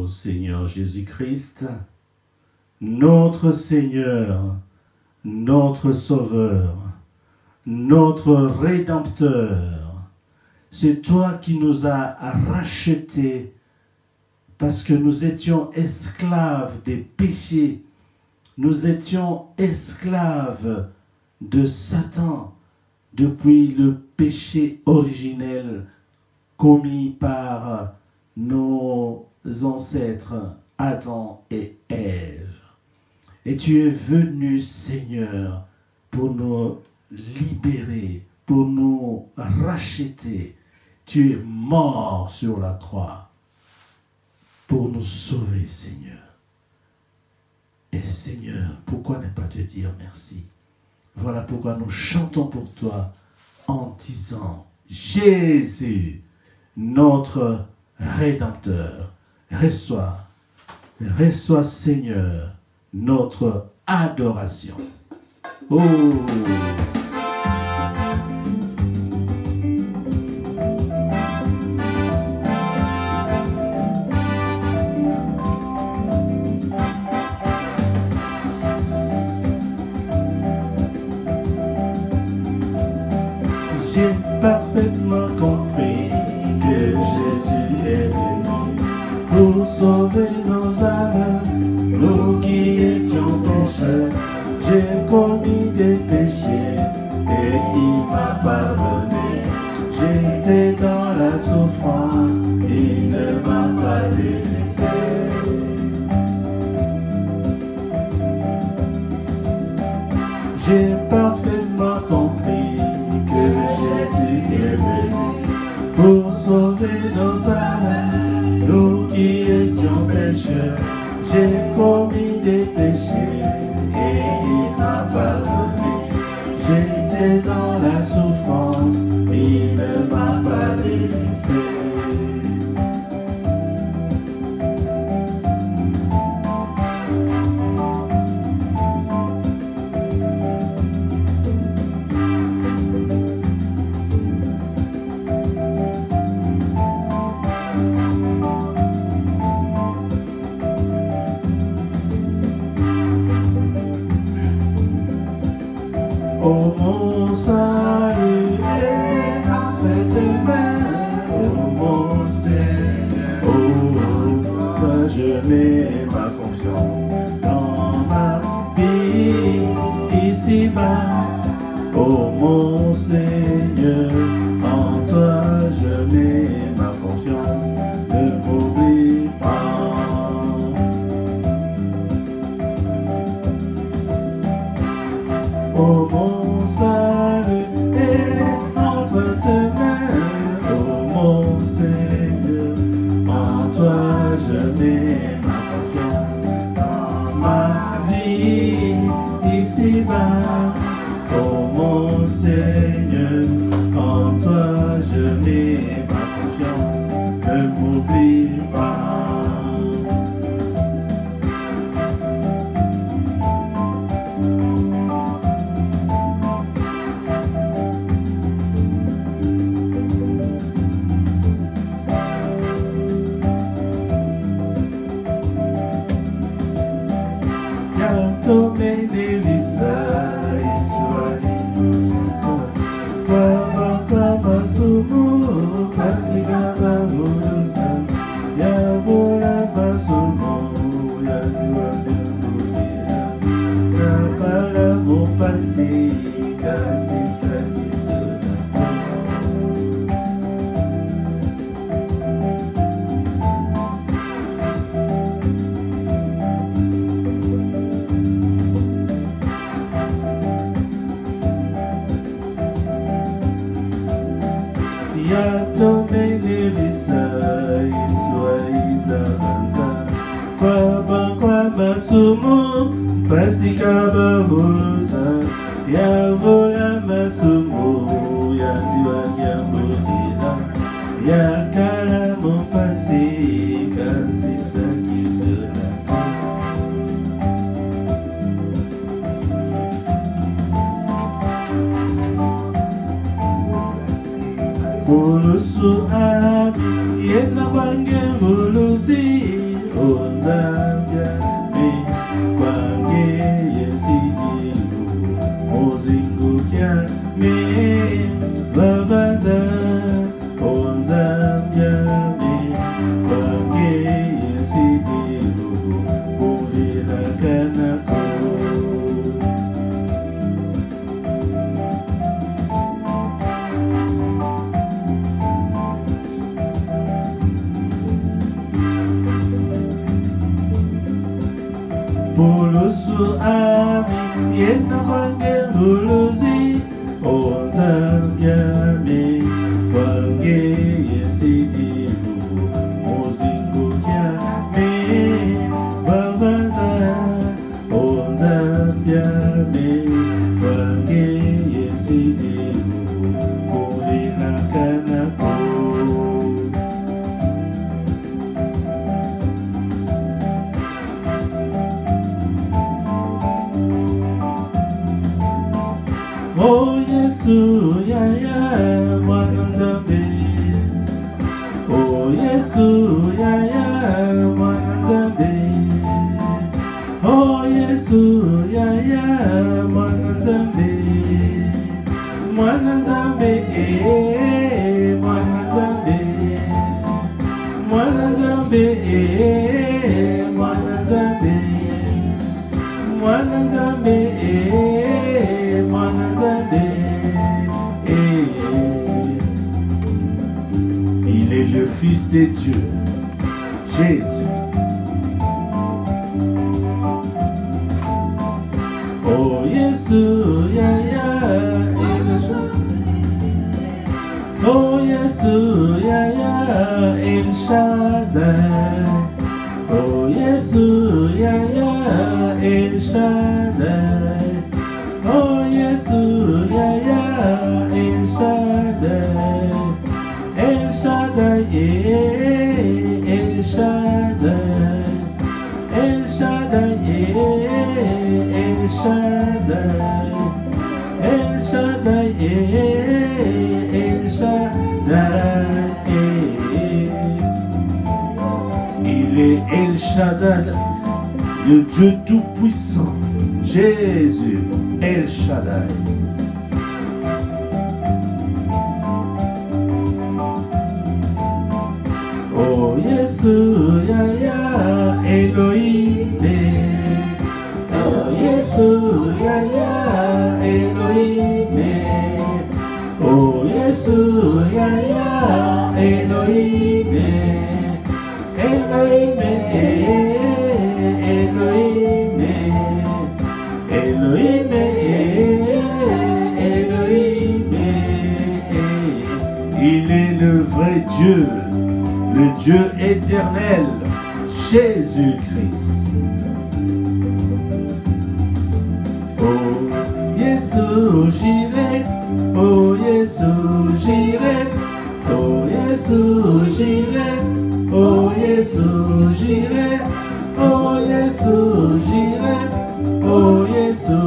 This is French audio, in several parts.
Ô Seigneur Jésus-Christ, notre Seigneur, notre Sauveur, notre Rédempteur, c'est toi qui nous as rachetés parce que nous étions esclaves des péchés, nous étions esclaves de Satan depuis le péché originel commis par nos ancêtres Adam et Ève. Et tu es venu, Seigneur, pour nous libérer, pour nous racheter. Tu es mort sur la croix pour nous sauver, Seigneur. Et Seigneur, pourquoi ne pas te dire merci? Voilà pourquoi nous chantons pour toi en disant, Jésus, notre Rédempteur, reçois, Seigneur, notre adoration. Oh! J'ai parfaitement compris que Jésus est venu pour sauver nos âmes, nous qui étions pécheurs. J'ai commis des péchés et il m'a pardonné. J'étais dans la souffrance, il ne m'a pas délaissé. J'ai parfaitement compris que Jésus est venu pour sauver nos âmes, nous qui étions pécheurs. J'ai commis des péchés et il m'a pardonné. J'étais dans la souffrance, il ne m'a pas délaissé. Oh mon salut est entre tes mains, oh mon Seigneur, oh, toi je mets ma confiance dans ma vie ici-bas. Oh mon Seigneur, en toi je mets ma confiance, ne m'oublie pas. Oh mon salut est entre tes mains, oh mon Seigneur, en toi je mets ma confiance dans ma vie ici-bas. Oh mon Seigneur, en toi je mets ma confiance, ne m'oublie pas. Zambia, kwange yesidivu, mozingu kyame, babaza, Zambia, kwange yesidivu, uvila kanako. Bulusu ami yena kwange buluzi Zambia mi kwange yesidivu mozingu kyame bavanza Zambia mi kwange yesidivu kuvina kanako. Oh Yesu, ya ya, mwana Nzambe. Oh Yesu, ya ya, mwana Nzambe. Oh Yesu, ya ya, mwana Nzambe. Mwana Nzambe, mwana Nzambe. Mwana Nzambe, mwana Nzambe. Mwana Nzambe, mwana Nzambe. Il est le Fils de Dieu, Jésus. Oh Yesu, ya ya, oh Yesu, ya ya, El Shaddai. Oh Yesu, ya ya, El Shaddai. Oh Yesu, ya ya, El Shaddai. El Shaddai, El Shaddai. El Shaddai, El Shaddai. El Shaddai, El Shaddai. Il est El Shaddai, le Dieu tout-puissant. Jésus, El Shaddai. Oh Yesu, ya ya, Elohim. Oh Yesu, ya ya, Elohim. Oh Yesu, ya ya, Elohim. Elohim, Elohim. Elohim, Elohim. Il est le vrai Dieu, le Dieu éternel, Jésus-Christ. Oh Yesu, j'irai. Oh Yesu, j'irai. Oh Yesu, j'irai. Oh Yesu, j'irai. Oh Yesu, j'irai. Oh Yesu,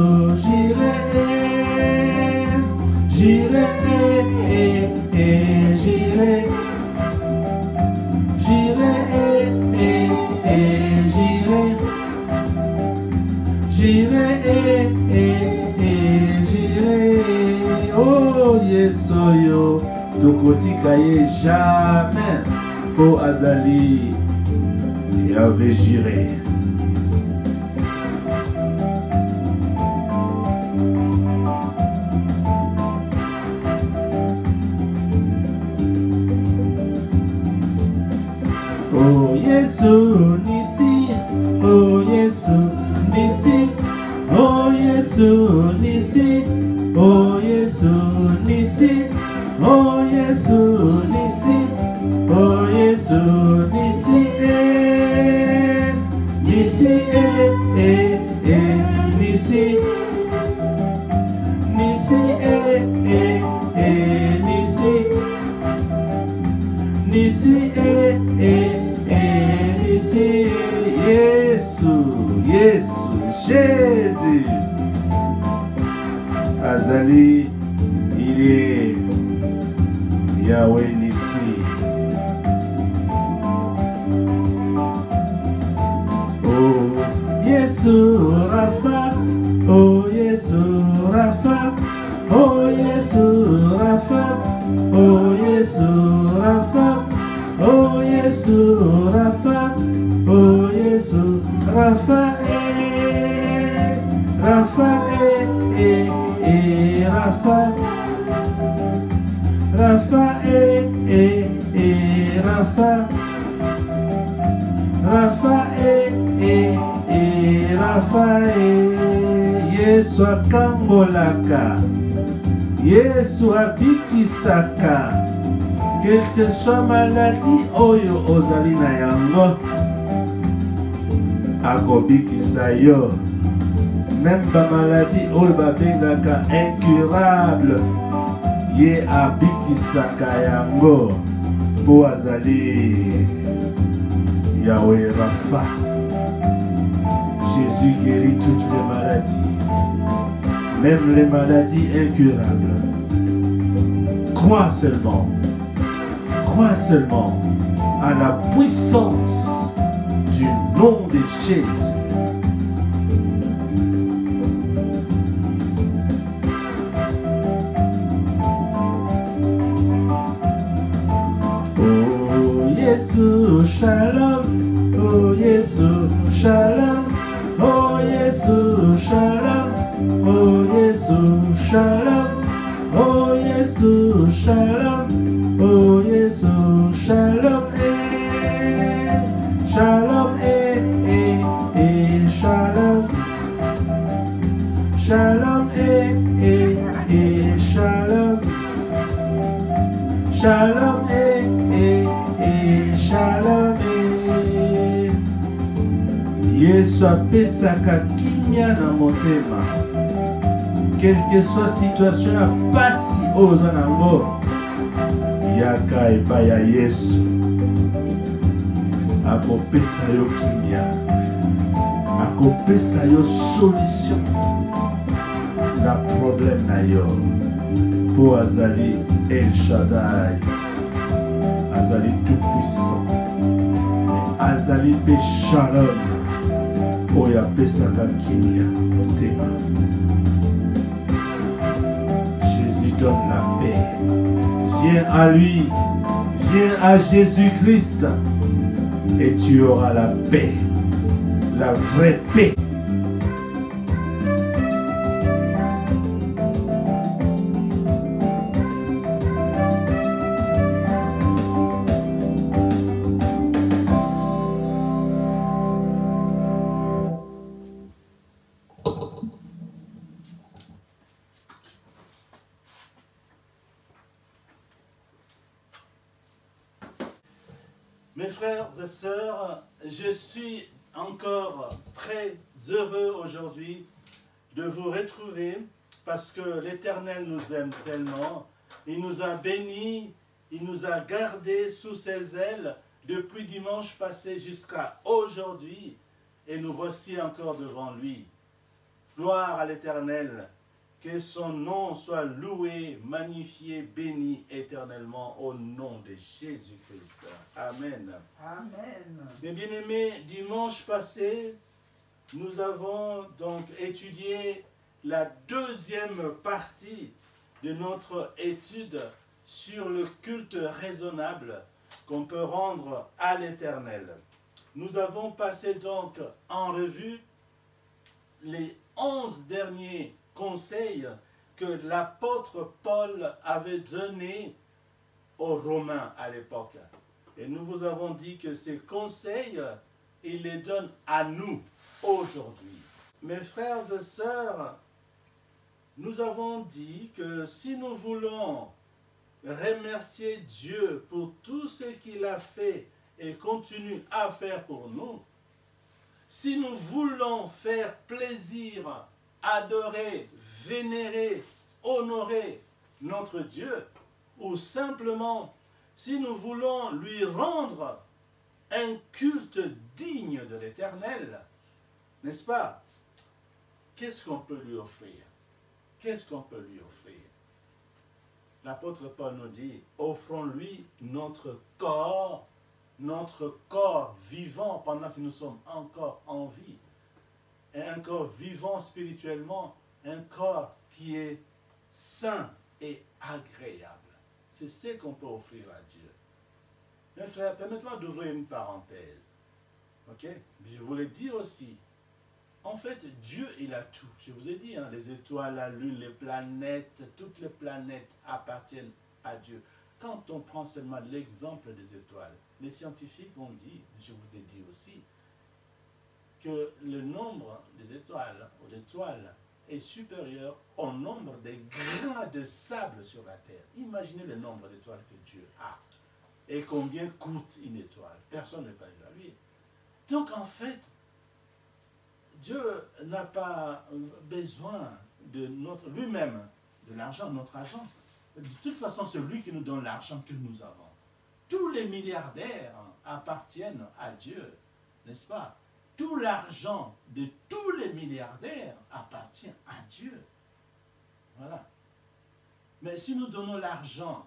j'irai. J'irai, j'irai. J'irai, j'irai. J'irai, j'irai. Oh Yesu yo, tokotika ye jamais. Oh Azali, Yahvé j'irai. Oh Yesu Nisi, oh Yesu Nisi, oh Yesu Nisi, oh Yesu Nisi, oh Yesu Nisi, oh Yesu Nisi, Nisi, Nisi, Nisi, Nisi, Nisi, Nisi, Yesu, Yesu, Jésus. Azali, il est Yahweh Nissi. fae, Yesu akambolaka, Yesu abikisaka. Quelle que soit maladie, oyo ozali na yango, akobikisa yo. Même ba maladie oyo babengaka incurable, ye abikisaka yango. Po azali Yahweh Rapha. Jésus guérit toutes les maladies, même les maladies incurables. Crois seulement à la puissance du nom de Jésus. Oh Jésus, shalom. Oh Jésus, shalom. Oh Jésus, shalom. Oh Jésus, shalom. Oh Jésus, shalom. Oh Jésus, shalom. Shalom, shalom. Shalom, shalom. Shalom, shalom. Yesu apesaka kimia na motema. Quelle que soit situation ya pasi oza nango, yaka epai ya Yesu akopesa yo kimia, akopesa yo solution na problème na yo. Po azali El Shaddai, azali tout puissant, azali pe shalom oyo apesaka kimia motema. Jésus donne la paix. Viens à lui, viens à Jésus-Christ et tu auras la paix, la vraie paix. Mes frères et sœurs, je suis encore très heureux aujourd'hui de vous retrouver parce que l'Éternel nous aime tellement. Il nous a bénis, il nous a gardés sous ses ailes depuis dimanche passé jusqu'à aujourd'hui et nous voici encore devant lui. Gloire à l'Éternel, que son nom soit loué, magnifié, béni éternellement au nom de Jésus-Christ. Amen. Amen. Mes bien-aimés, dimanche passé, nous avons donc étudié la deuxième partie de notre étude sur le culte raisonnable qu'on peut rendre à l'Éternel. Nous avons passé donc en revue les 11 derniers conseils que l'apôtre Paul avait donnés aux Romains à l'époque. Et nous vous avons dit que ces conseils, il les donne à nous aujourd'hui. Mes frères et sœurs, nous avons dit que si nous voulons remercier Dieu pour tout ce qu'il a fait et continue à faire pour nous, si nous voulons faire plaisir, adorer, vénérer, honorer notre Dieu, ou simplement si nous voulons lui rendre un culte digne de l'Éternel, n'est-ce pas? Qu'est-ce qu'on peut lui offrir? Qu'est-ce qu'on peut lui offrir? L'apôtre Paul nous dit, offrons-lui notre corps vivant pendant que nous sommes encore en vie. Et un corps vivant spirituellement, un corps qui est sain et agréable. C'est ce qu'on peut offrir à Dieu. Mes frères, permettez-moi d'ouvrir une parenthèse. Ok? Je voulais dire aussi, en fait, Dieu, il a tout. Je vous ai dit, hein, les étoiles, la lune, les planètes, toutes les planètes appartiennent à Dieu. Quand on prend seulement l'exemple des étoiles, les scientifiques ont dit, je vous l'ai dit aussi, que le nombre des étoiles ou des toiles est supérieur au nombre des grains de sable sur la terre. Imaginez le nombre d'étoiles que Dieu a et combien coûte une étoile. Personne ne peut évaluer. Donc en fait, Dieu n'a pas besoin de lui-même, de l'argent, notre argent. De toute façon, c'est lui qui nous donne l'argent que nous avons. Tous les milliardaires appartiennent à Dieu, n'est-ce pas? Tout l'argent de tous les milliardaires appartient à Dieu. Voilà. Mais si nous donnons l'argent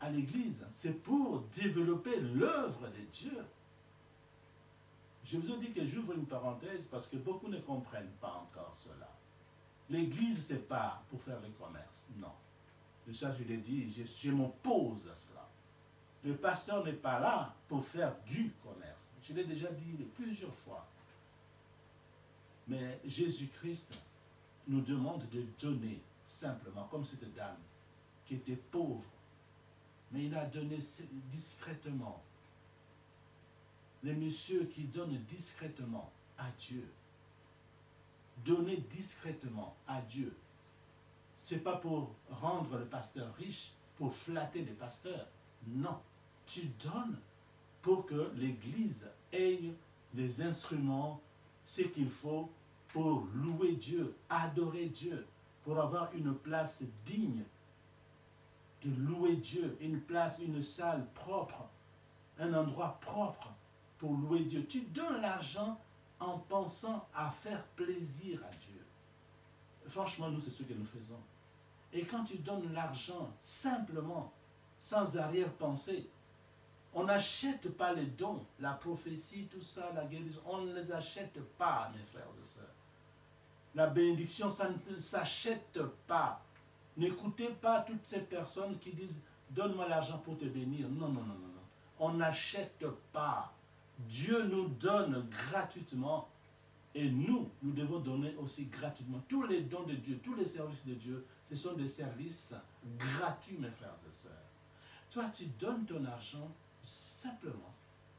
à l'Église, c'est pour développer l'œuvre de Dieu. Je vous ai dit que j'ouvre une parenthèse parce que beaucoup ne comprennent pas encore cela. L'Église, ce n'est pas pour faire le commerce, non. Et ça, je l'ai dit, je m'oppose à cela. Le pasteur n'est pas là pour faire du commerce. Je l'ai déjà dit plusieurs fois. Mais Jésus-Christ nous demande de donner simplement, comme cette dame qui était pauvre. Mais il a donné discrètement. Les messieurs qui donnent discrètement à Dieu. Donner discrètement à Dieu. Ce n'est pas pour rendre le pasteur riche, pour flatter les pasteurs. Non. Tu donnes pour que l'Église ait les instruments, ce qu'il faut pour louer Dieu, adorer Dieu, pour avoir une place digne de louer Dieu, une place, une salle propre, un endroit propre pour louer Dieu. Tu donnes l'argent en pensant à faire plaisir à Dieu. Franchement, nous, c'est ce que nous faisons. Et quand tu donnes l'argent simplement, sans arrière-pensée, on n'achète pas les dons, la prophétie, tout ça, la guérison, on ne les achète pas, mes frères et sœurs. La bénédiction, ça ne s'achète pas. N'écoutez pas toutes ces personnes qui disent « donne-moi l'argent pour te bénir ». Non, non, non, non, non. On n'achète pas. Dieu nous donne gratuitement et nous devons donner aussi gratuitement. Tous les dons de Dieu, tous les services de Dieu, ce sont des services gratuits, mes frères et sœurs. Toi, tu donnes ton argent simplement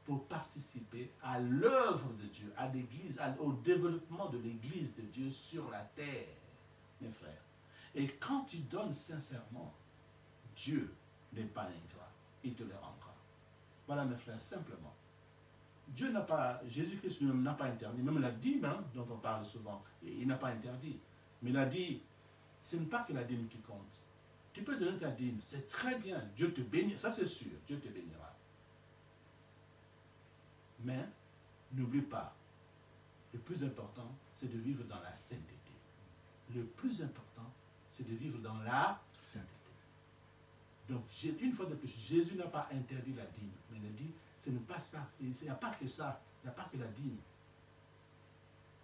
pour participer à l'œuvre de Dieu, à l'Église, au développement de l'Église de Dieu sur la terre, mes frères. Et quand tu donnes sincèrement, Dieu n'est pas ingrat, il te le rendra. Voilà, mes frères, simplement. Dieu n'a pas, Jésus-Christ lui-même n'a pas interdit, même la dîme, hein, dont on parle souvent, il n'a pas interdit. Mais il a dit, ce n'est pas que la dîme qui compte. Tu peux donner ta dîme, c'est très bien, Dieu te bénit, ça c'est sûr, Dieu te bénira. Mais, n'oublie pas, le plus important, c'est de vivre dans la sainteté. Le plus important, c'est de vivre dans la sainteté. Donc, une fois de plus, Jésus n'a pas interdit la dîme, mais il a dit, ce n'est pas ça, il n'y a pas que ça, il n'y a pas que la dîme.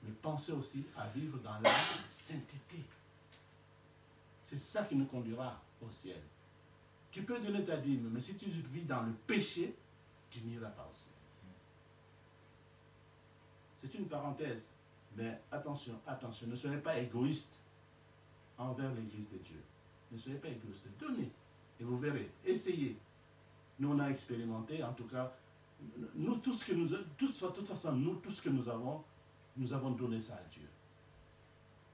Mais pensez aussi à vivre dans la sainteté. C'est ça qui nous conduira au ciel. Tu peux donner ta dîme, mais si tu vis dans le péché, tu n'iras pas au ciel. C'est une parenthèse, mais attention, attention, ne soyez pas égoïste envers l'Église de Dieu. Ne soyez pas égoïste, donnez, et vous verrez, essayez. Nous, on a expérimenté, en tout cas, nous, tout ce que nous, de toute façon, nous, tout ce que nous avons donné ça à Dieu.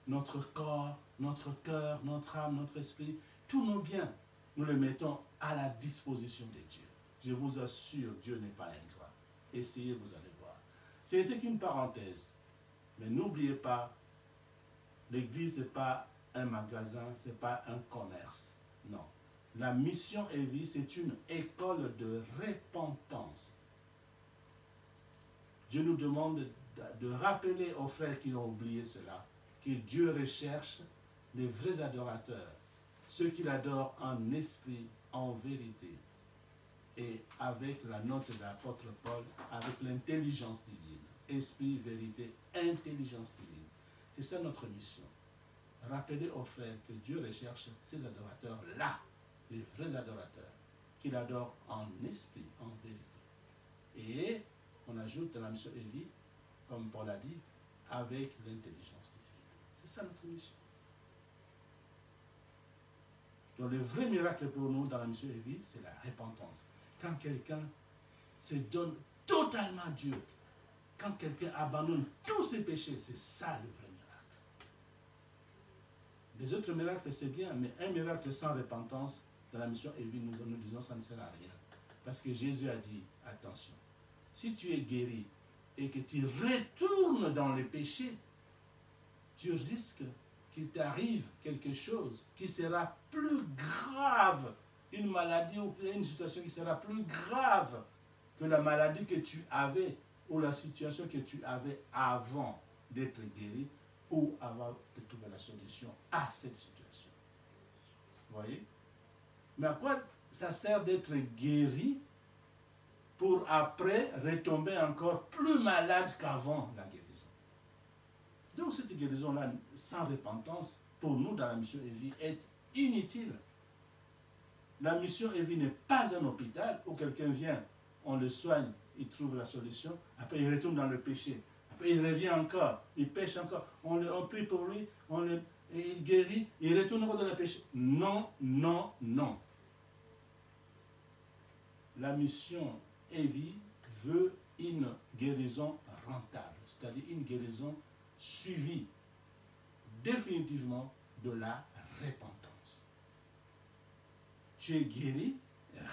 Notre corps, notre cœur, notre âme, notre esprit, tous nos biens, nous les mettons à la disposition de Dieu. Je vous assure, Dieu n'est pas ingrat. Essayez, vous allez voir. Ce n'était qu'une parenthèse. Mais n'oubliez pas, l'Église n'est pas un magasin, ce n'est pas un commerce. Non. La mission et vie, c'est une école de repentance. Dieu nous demande de rappeler aux frères qui ont oublié cela, que Dieu recherche les vrais adorateurs, ceux qui l'adorent en esprit, en vérité, et avec la note de l'apôtre Paul, avec l'intelligence divine. Esprit, vérité, intelligence divine. C'est ça notre mission. Rappelez aux frères que Dieu recherche ces adorateurs-là, les vrais adorateurs, qu'il adore en esprit, en vérité. Et on ajoute dans la mission Élie, comme Paul a dit, avec l'intelligence divine. C'est ça notre mission. Donc le vrai miracle pour nous dans la mission Élie, c'est la repentance. Quand quelqu'un se donne totalement à Dieu, quand quelqu'un abandonne tous ses péchés, c'est ça le vrai miracle. Les autres miracles, c'est bien, mais un miracle sans repentance, dans la mission Evie, nous disons ça ne sert à rien. Parce que Jésus a dit, attention, si tu es guéri et que tu retournes dans le péché, tu risques qu'il t'arrive quelque chose qui sera plus grave, une maladie ou une situation qui sera plus grave que la maladie que tu avais ou la situation que tu avais avant d'être guéri ou avant de trouver la solution à cette situation. Vous voyez? Mais à quoi ça sert d'être guéri pour après retomber encore plus malade qu'avant la guérison? Donc cette guérison-là, sans repentance, pour nous dans la mission Evie, est inutile. La mission Evie n'est pas un hôpital où quelqu'un vient, on le soigne, il trouve la solution, après il retourne dans le péché. Après il revient encore, il pêche encore, on prie pour lui, il guérit, il retourne encore dans le péché. Non, non, non. La mission Evie veut une guérison rentable, c'est-à-dire une guérison suivie définitivement de la repentance. Tu es guéri,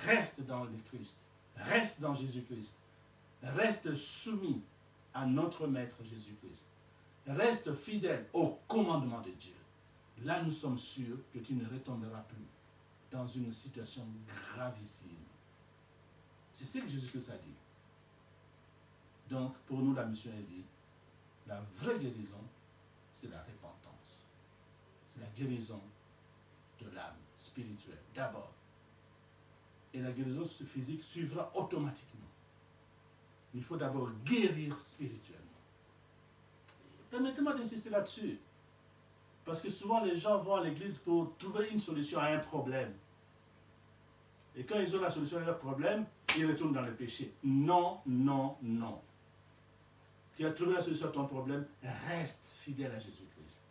reste dans le Christ, reste dans Jésus-Christ, reste soumis à notre Maître Jésus-Christ, reste fidèle au commandement de Dieu. Là, nous sommes sûrs que tu ne retomberas plus dans une situation gravissime. C'est ce que Jésus-Christ a dit. Donc, pour nous, la mission est dit, la vraie guérison, c'est la repentance. C'est la guérison de l'âme spirituelle, d'abord. Et la guérison physique suivra automatiquement. Il faut d'abord guérir spirituellement. Permettez-moi d'insister là-dessus. Parce que souvent, les gens vont à l'église pour trouver une solution à un problème. Et quand ils ont la solution à leur problème, ils retournent dans le péché. Non, non, non. Tu as trouvé la solution à ton problème, reste fidèle à Jésus-Christ.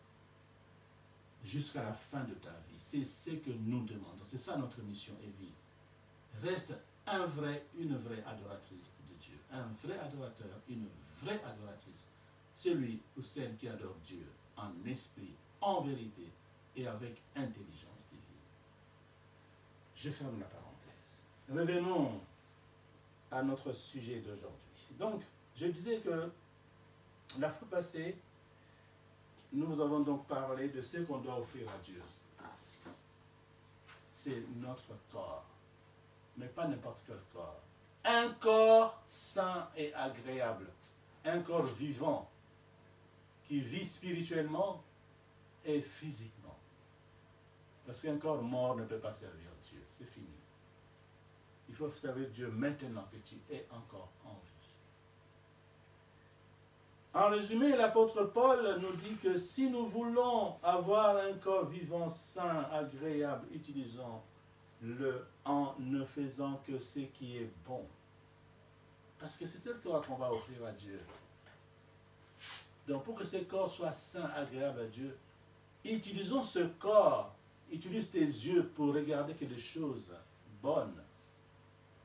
Jusqu'à la fin de ta vie. C'est ce que nous demandons. C'est ça notre mission Evie. Reste une vraie adoratrice de Dieu. Un vrai adorateur, une vraie adoratrice. Celui ou celle qui adore Dieu en esprit, en vérité et avec intelligence divine. Je ferme la parenthèse. Revenons à notre sujet d'aujourd'hui. Donc, je disais que la fois passée, nous avons donc parlé de ce qu'on doit offrir à Dieu. C'est notre corps, mais pas n'importe quel corps. Un corps sain et agréable, un corps vivant, qui vit spirituellement et physiquement. Parce qu'un corps mort ne peut pas servir Dieu, c'est fini. Il faut servir Dieu maintenant que tu es encore en vie. En résumé, l'apôtre Paul nous dit que si nous voulons avoir un corps vivant, sain, agréable, utilisons-le en ne faisant que ce qui est bon. Parce que c'est le corps qu'on va offrir à Dieu. Donc pour que ce corps soit sain, agréable à Dieu, utilisons ce corps, utilise tes yeux pour regarder que des choses bonnes.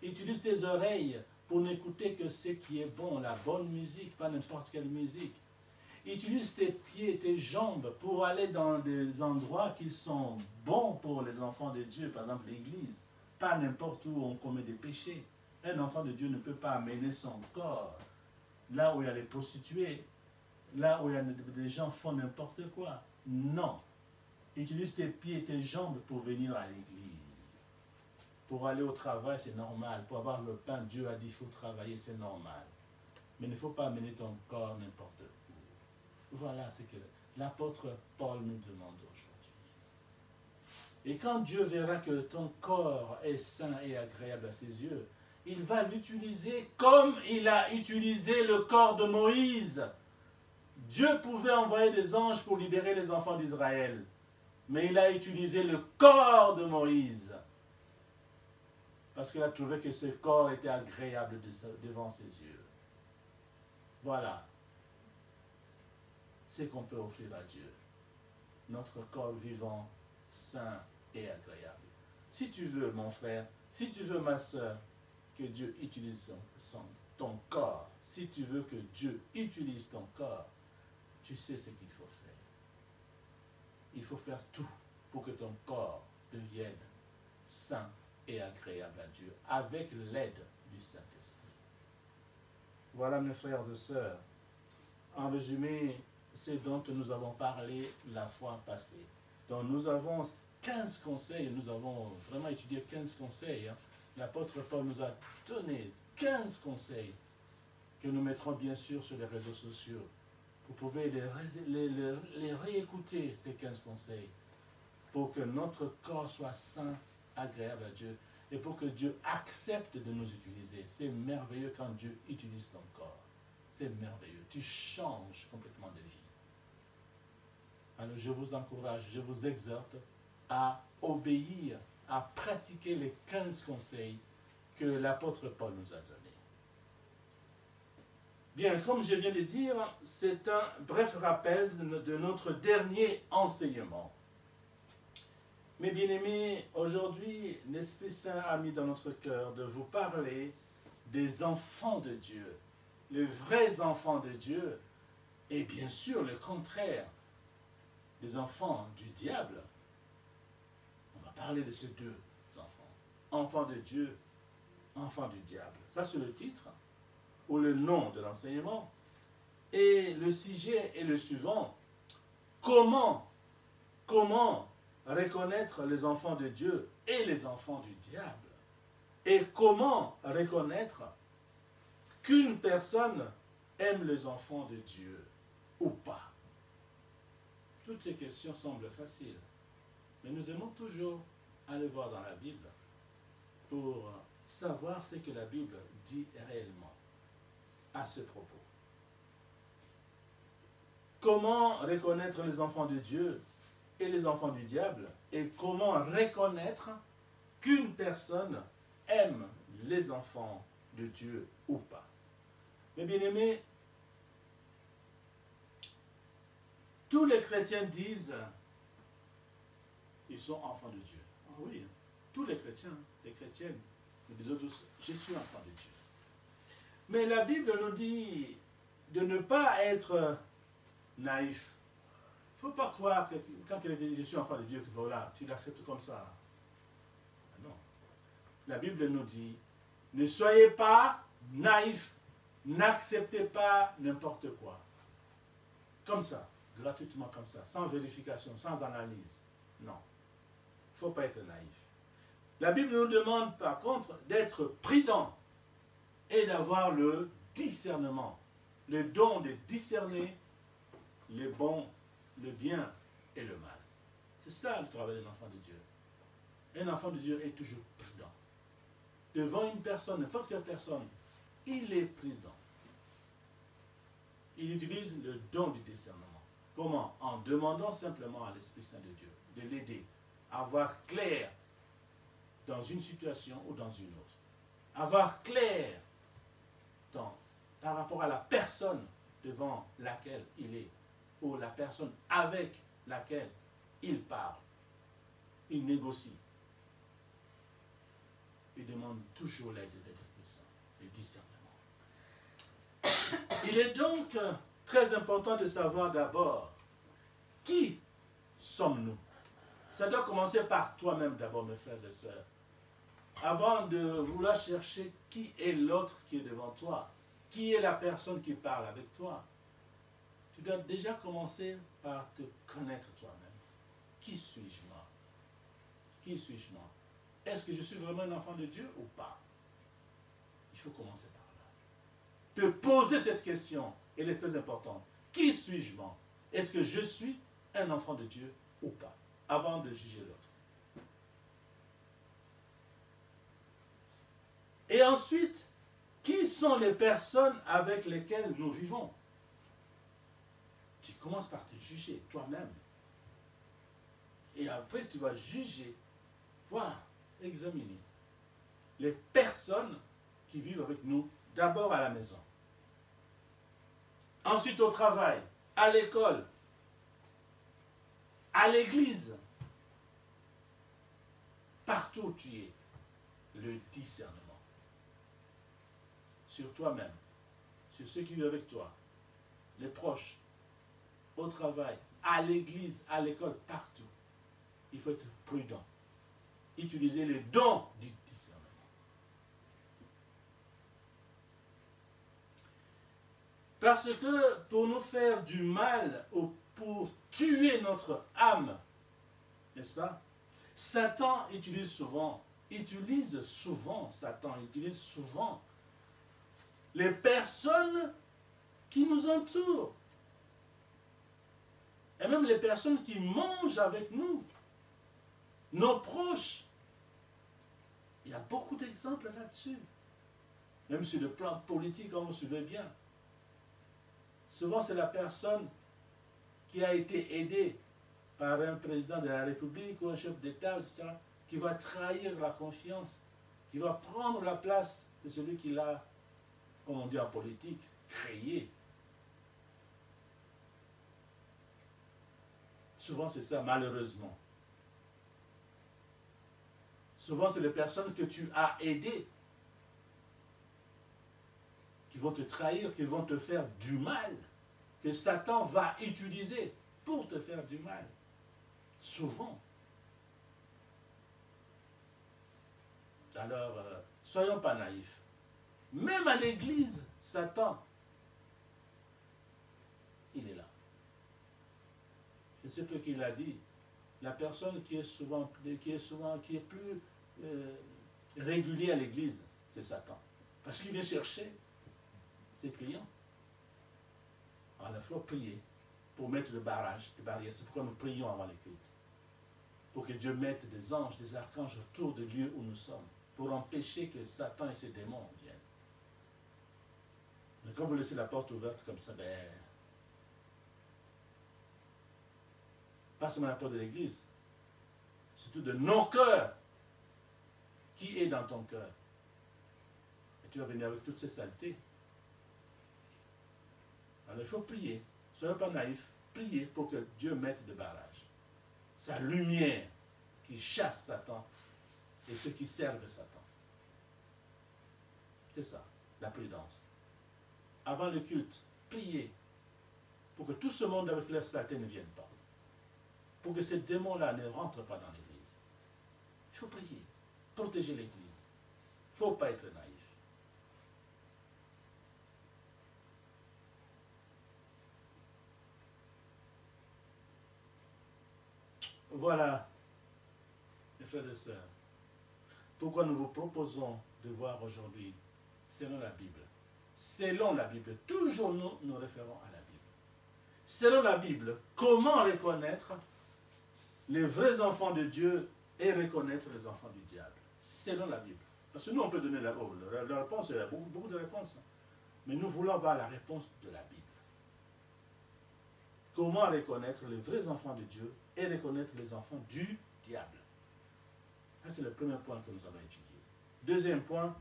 Utilise tes oreilles pour n'écouter que ce qui est bon, la bonne musique, pas n'importe quelle musique. Utilise tes pieds et tes jambes pour aller dans des endroits qui sont bons pour les enfants de Dieu, par exemple l'église, pas n'importe où on commet des péchés. Un enfant de Dieu ne peut pas amener son corps là où il y a les prostituées, là où il y a des gens font n'importe quoi. Non. Utilise tes pieds et tes jambes pour venir à l'église. Pour aller au travail, c'est normal. Pour avoir le pain, Dieu a dit qu'il faut travailler, c'est normal. Mais il ne faut pas amener ton corps n'importe où. Voilà ce que l'apôtre Paul nous demande aujourd'hui. Et quand Dieu verra que ton corps est sain et agréable à ses yeux, il va l'utiliser comme il a utilisé le corps de Moïse. Dieu pouvait envoyer des anges pour libérer les enfants d'Israël. Mais il a utilisé le corps de Moïse. Parce qu'il a trouvé que ce corps était agréable devant ses yeux. Voilà ce qu'on peut offrir à Dieu. Notre corps vivant, sain et agréable. Si tu veux, mon frère, si tu veux, ma soeur, que Dieu utilise ton corps si tu veux que Dieu utilise ton corps, tu sais ce qu'il faut faire. Il faut faire tout pour que ton corps devienne saint et agréable à Dieu, avec l'aide du Saint-Esprit. Voilà, mes frères et sœurs, en résumé, c'est dont nous avons parlé la fois passée. Donc nous avons 15 conseils, nous avons vraiment étudié 15 conseils. L'apôtre Paul nous a donné 15 conseils que nous mettrons bien sûr sur les réseaux sociaux. Vous pouvez les réécouter, ces 15 conseils, pour que notre corps soit saint, agréable à Dieu, et pour que Dieu accepte de nous utiliser. C'est merveilleux quand Dieu utilise ton corps. C'est merveilleux. Tu changes complètement de vie. Alors je vous encourage, je vous exhorte à obéir, à pratiquer les 15 conseils que l'apôtre Paul nous a donnés. Bien, comme je viens de dire, c'est un bref rappel de notre dernier enseignement. Mes bien-aimés, aujourd'hui, l'Esprit Saint a mis dans notre cœur de vous parler des enfants de Dieu, les vrais enfants de Dieu, et bien sûr le contraire, les enfants du diable. On va parler de ces deux enfants, enfants de Dieu, enfants du diable. Ça, c'est le titre ou le nom de l'enseignement. Et le sujet est le suivant. Comment reconnaître les enfants de Dieu et les enfants du diable? Et comment reconnaître qu'une personne aime les enfants de Dieu ou pas? Toutes ces questions semblent faciles, mais nous aimons toujours aller voir dans la Bible pour savoir ce que la Bible dit réellement à ce propos. Comment reconnaître les enfants de Dieu et les enfants du diable, et comment reconnaître qu'une personne aime les enfants de Dieu ou pas? Mes bien-aimés, tous les chrétiens disent qu'ils sont enfants de Dieu. Ah oui, tous les chrétiens, les chrétiennes, nous disons tous, je suis enfant de Dieu. Mais la Bible nous dit de ne pas être naïf. Il ne faut pas croire que quand quelqu'un dit je suis enfant de Dieu, que voilà, tu l'acceptes comme ça. Non. La Bible nous dit, ne soyez pas naïfs, n'acceptez pas n'importe quoi. Comme ça, gratuitement comme ça, sans vérification, sans analyse. Non. Il ne faut pas être naïf. La Bible nous demande par contre d'être prudent et d'avoir le discernement, le don de discerner le bon, le bien et le mal. C'est ça le travail d'un enfant de Dieu. Un enfant de Dieu est toujours prudent. Devant une personne, n'importe quelle personne, il est prudent. Il utilise le don du discernement. Comment? En demandant simplement à l'Esprit Saint de Dieu de l'aider à voir clair dans une situation ou dans une autre. Avoir clair par rapport à la personne devant laquelle il est, ou la personne avec laquelle il parle. Il négocie. Il demande toujours l'aide de l'Esprit Saint, le discernement. Il est donc très important de savoir d'abord qui sommes-nous. Ça doit commencer par toi-même d'abord, mes frères et sœurs. Avant de vouloir chercher qui est l'autre qui est devant toi, qui est la personne qui parle avec toi, tu dois déjà commencer par te connaître toi-même. Qui suis-je moi? Qui suis-je moi? Est-ce que je suis vraiment un enfant de Dieu ou pas? Il faut commencer par là. Te poser cette question, elle est très importante. Qui suis-je moi? Est-ce que je suis un enfant de Dieu ou pas? Avant de juger l'autre. Et ensuite, qui sont les personnes avec lesquelles nous vivons? Tu commences par te juger toi-même. Et après, tu vas juger, voir, examiner les personnes qui vivent avec nous, d'abord à la maison. Ensuite au travail, à l'école, à l'église. Partout où tu es, le discernement. Sur toi-même, sur ceux qui vivent avec toi, les proches, au travail, à l'église, à l'école, partout. Il faut être prudent. Utiliser les dons du discernement. Parce que pour nous faire du mal ou pour tuer notre âme, n'est-ce pas? Satan utilise souvent les personnes qui nous entourent. Et même les personnes qui mangent avec nous, nos proches. Il y a beaucoup d'exemples là-dessus. Même sur le plan politique, on vous suivez bien. Souvent, c'est la personne qui a été aidée par un président de la République ou un chef d'État, etc., qui va trahir la confiance, qui va prendre la place de celui qui l'a, comme on dit en politique, créé. Souvent, c'est ça, malheureusement. Souvent, c'est les personnes que tu as aidées qui vont te trahir, qui vont te faire du mal, que Satan va utiliser pour te faire du mal. Souvent. Alors, soyons pas naïfs. Même à l'église, Satan, il est là. Je ne sais plus qui l'a dit. La personne qui est plus régulier à l'église, c'est Satan. Parce qu'il vient chercher ses clients. Alors, il faut prier pour mettre des barrages, des barrières. C'est pourquoi nous prions avant les cultes. Pour que Dieu mette des anges, des archanges autour du lieu où nous sommes. Pour empêcher que Satan et ses démons viennent. Mais quand vous laissez la porte ouverte comme ça, pas seulement la porte de l'église, surtout de nos cœurs. Qui est dans ton cœur? Et tu vas venir avec toutes ces saletés. Alors il faut prier. Soyez pas naïfs. Priez pour que Dieu mette des barrages. Sa lumière qui chasse Satan et ceux qui servent Satan. C'est ça, la prudence. Avant le culte, priez pour que tout ce monde avec leur saleté ne vienne pas. Pour que ces démons-là ne rentrent pas dans l'église. Il faut prier, protéger l'église. Il ne faut pas être naïf. Voilà, mes frères et sœurs, pourquoi nous vous proposons de voir aujourd'hui, selon la Bible. Selon la Bible, toujours nous référons à la Bible. Selon la Bible, comment reconnaître les vrais enfants de Dieu et reconnaître les enfants du diable? Selon la Bible. Parce que nous, on peut donner la réponse, il y a beaucoup de réponses. Mais nous voulons avoir la réponse de la Bible. Comment reconnaître les vrais enfants de Dieu et reconnaître les enfants du diable? Ça, c'est le premier point que nous avons étudié. Deuxième point,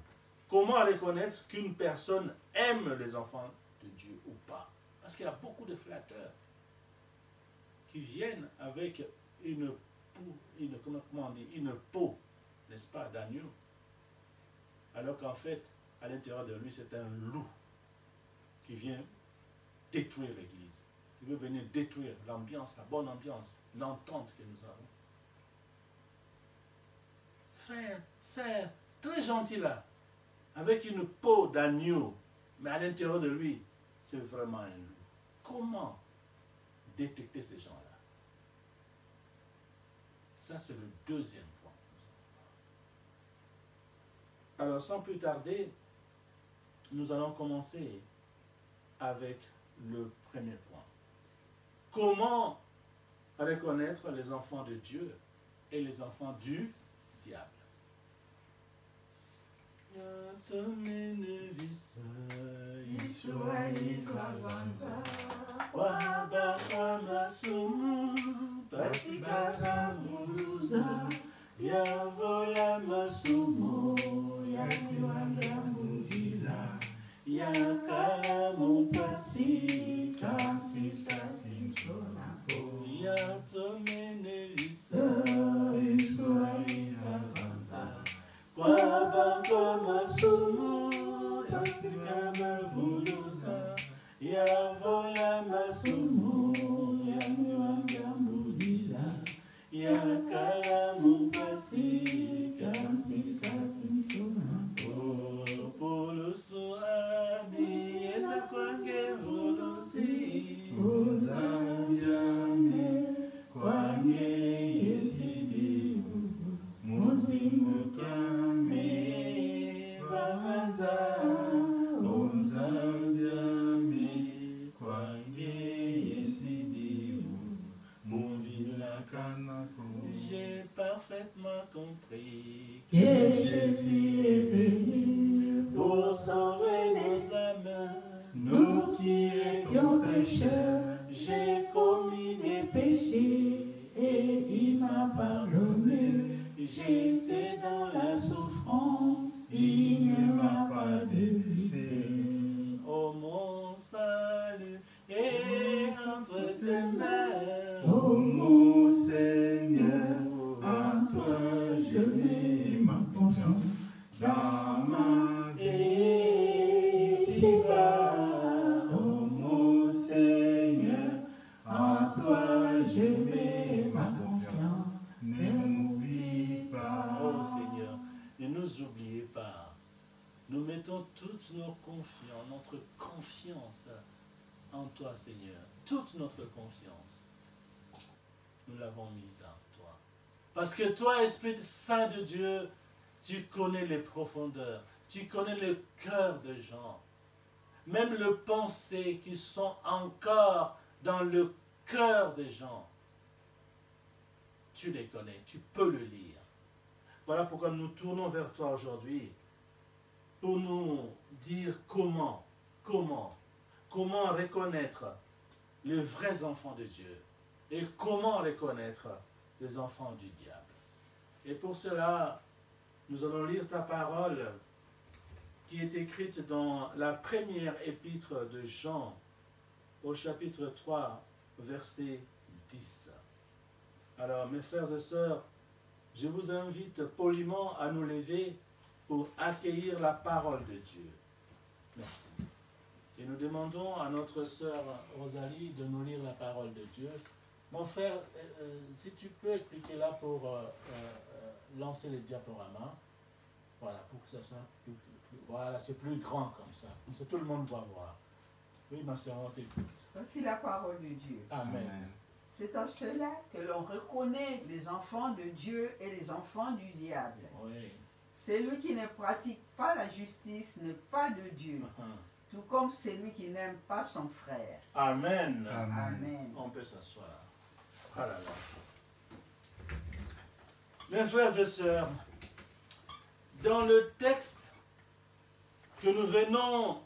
comment reconnaître qu'une personne aime les enfants de Dieu ou pas? Parce qu'il y a beaucoup de flatteurs qui viennent avec une peau, n'est-ce pas, d'agneau, alors qu'en fait, à l'intérieur de lui, c'est un loup qui vient détruire l'Église. Il veut venir détruire l'ambiance, la bonne ambiance, l'entente que nous avons. Frère, sœur, très gentil là, avec une peau d'agneau, mais à l'intérieur de lui, c'est vraiment un loup. Comment détecter ces gens-là? Ça, c'est le deuxième point. Alors, sans plus tarder, nous allons commencer avec le premier point. Comment reconnaître les enfants de Dieu et les enfants du diable? vola masumu, yangambudila, yakala mukasi, kasi sasintuna, pulusu abi, ena kwange volosi, uzamyame, kwange yesidi, muzimu kyame, vavanza, uzamyame, kwange yesidi, j'ai parfaitement compris que Jésus est venu pour sauver nos âmes, nous qui étions pécheurs. J'ai commis des péchés et il m'a pardonné. J'étais dans la souffrance, il ne m'a pas délaissé. Oh mon salut est entre tes mains. Oh mon Seigneur, en toi je mets ma confiance. Dans ma vie ici-bas, oh mon Seigneur, en toi je mets ma confiance. Ne m'oublie pas. Oh Seigneur, ne nous oubliez pas. Nous mettons toute notre confiance en toi, Seigneur. Toute notre confiance, nous l'avons mise en toi. Parce que toi, Esprit Saint de Dieu, tu connais les profondeurs, tu connais le cœur des gens. Même les pensées qui sont encore dans le cœur des gens, tu les connais, tu peux le lire. Voilà pourquoi nous tournons vers toi aujourd'hui, pour nous dire comment reconnaître les vrais enfants de Dieu et comment reconnaître les enfants du diable. Et pour cela, nous allons lire ta parole qui est écrite dans la première épître de Jean au chapitre 3, verset 10. Alors, mes frères et sœurs, je vous invite poliment à nous lever pour accueillir la parole de Dieu. Merci. Et nous demandons à notre sœur Rosalie de nous lire la parole de Dieu. Mon frère, si tu peux expliquer là pour lancer le diaporama. Voilà, pour que ça soit plus voilà, c'est plus grand comme ça. Comme ça, tout le monde va voir. Oui, ma sœur, on t'écoute. Voici la parole de Dieu. Amen. C'est en cela que l'on reconnaît les enfants de Dieu et les enfants du diable. Oui. Celui qui ne pratique pas la justice n'est pas de Dieu, tout comme celui qui n'aime pas son frère. Amen. Amen. On peut s'asseoir. Ah là là. Mes frères et sœurs, dans le texte que nous venons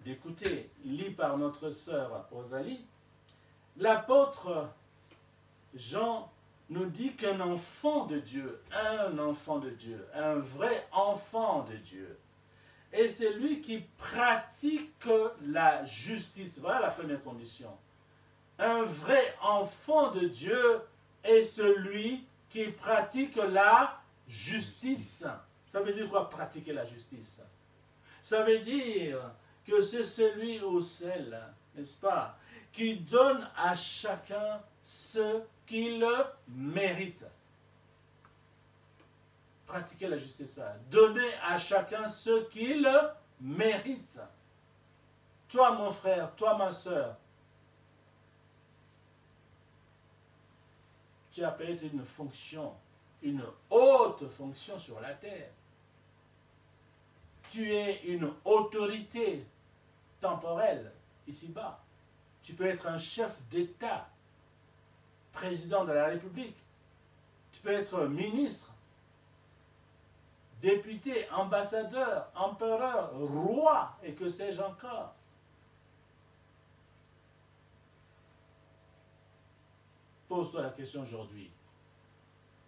d'écouter, lu par notre sœur Rosalie, l'apôtre Jean nous dit qu'un enfant de Dieu, un vrai enfant de Dieu, est celui qui pratique la justice. Voilà la première condition. Un vrai enfant de Dieu est celui qui pratique la justice. Ça veut dire quoi, pratiquer la justice? Ça veut dire que c'est celui ou celle, n'est-ce pas, qui donne à chacun ce qu'il mérite. Pratiquer la justice, ça. Donner à chacun ce qu'il mérite. Toi, mon frère, toi, ma soeur, tu as peut-être une fonction, une haute fonction sur la terre. Tu es une autorité temporelle ici-bas. Tu peux être un chef d'État, président de la République. Tu peux être ministre, député, ambassadeur, empereur, roi, et que sais-je encore. Pose-toi la question aujourd'hui.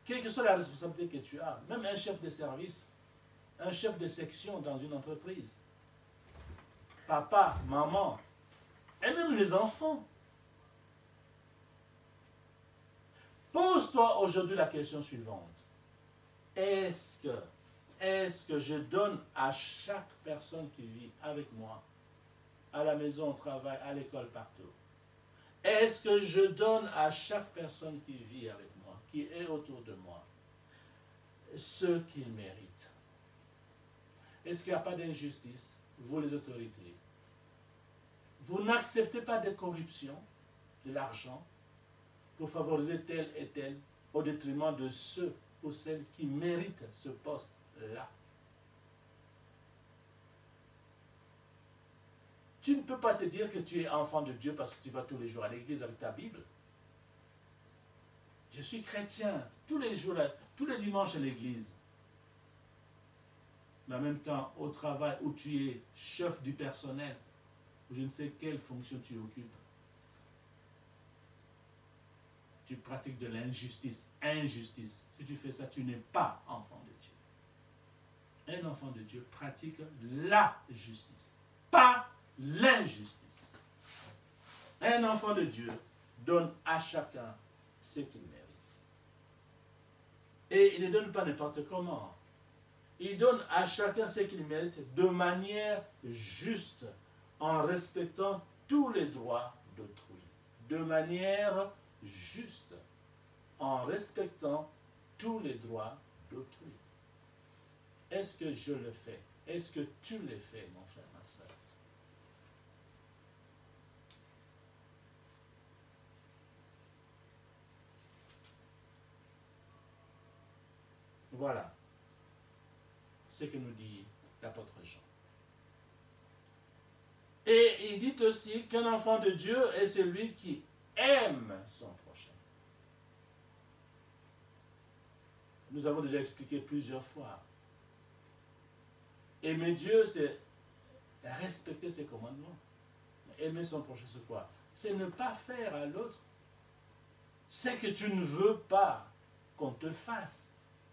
Quelle que soit la responsabilité que tu as, même un chef de service, un chef de section dans une entreprise, papa, maman, et même les enfants. Pose-toi aujourd'hui la question suivante. Est-ce que je donne à chaque personne qui vit avec moi à la maison, au travail, à l'école, partout? Est-ce que je donne à chaque personne qui vit avec moi, qui est autour de moi, ce qu'il mérite? Est-ce qu'il n'y a pas d'injustice, vous les autorités? Vous n'acceptez pas de corruption, de l'argent, pour favoriser tel et tel, au détriment de ceux ou celles qui méritent ce poste-là. Tu ne peux pas te dire que tu es enfant de Dieu parce que tu vas tous les jours à l'église avec ta Bible. Je suis chrétien tous les jours, tous les dimanches à l'église. Mais en même temps, au travail où tu es chef du personnel, ou je ne sais quelle fonction tu occupes, tu pratiques de l'injustice, injustice. Si tu fais ça, tu n'es pas enfant de Dieu. Un enfant de Dieu pratique la justice, pas l'injustice. Un enfant de Dieu donne à chacun ce qu'il mérite. Et il ne donne pas n'importe comment. Il donne à chacun ce qu'il mérite de manière juste, en respectant tous les droits d'autrui. De manière juste, en respectant tous les droits d'autrui. Est-ce que je le fais? Est-ce que tu le fais, mon frère, ma soeur? Voilà ce que nous dit l'apôtre Jean. Et il dit aussi qu'un enfant de Dieu est celui qui aime son prochain. Nous avons déjà expliqué plusieurs fois. Aimer Dieu, c'est respecter ses commandements. Aimer son prochain, c'est quoi? C'est ne pas faire à l'autre ce que tu ne veux pas qu'on te fasse.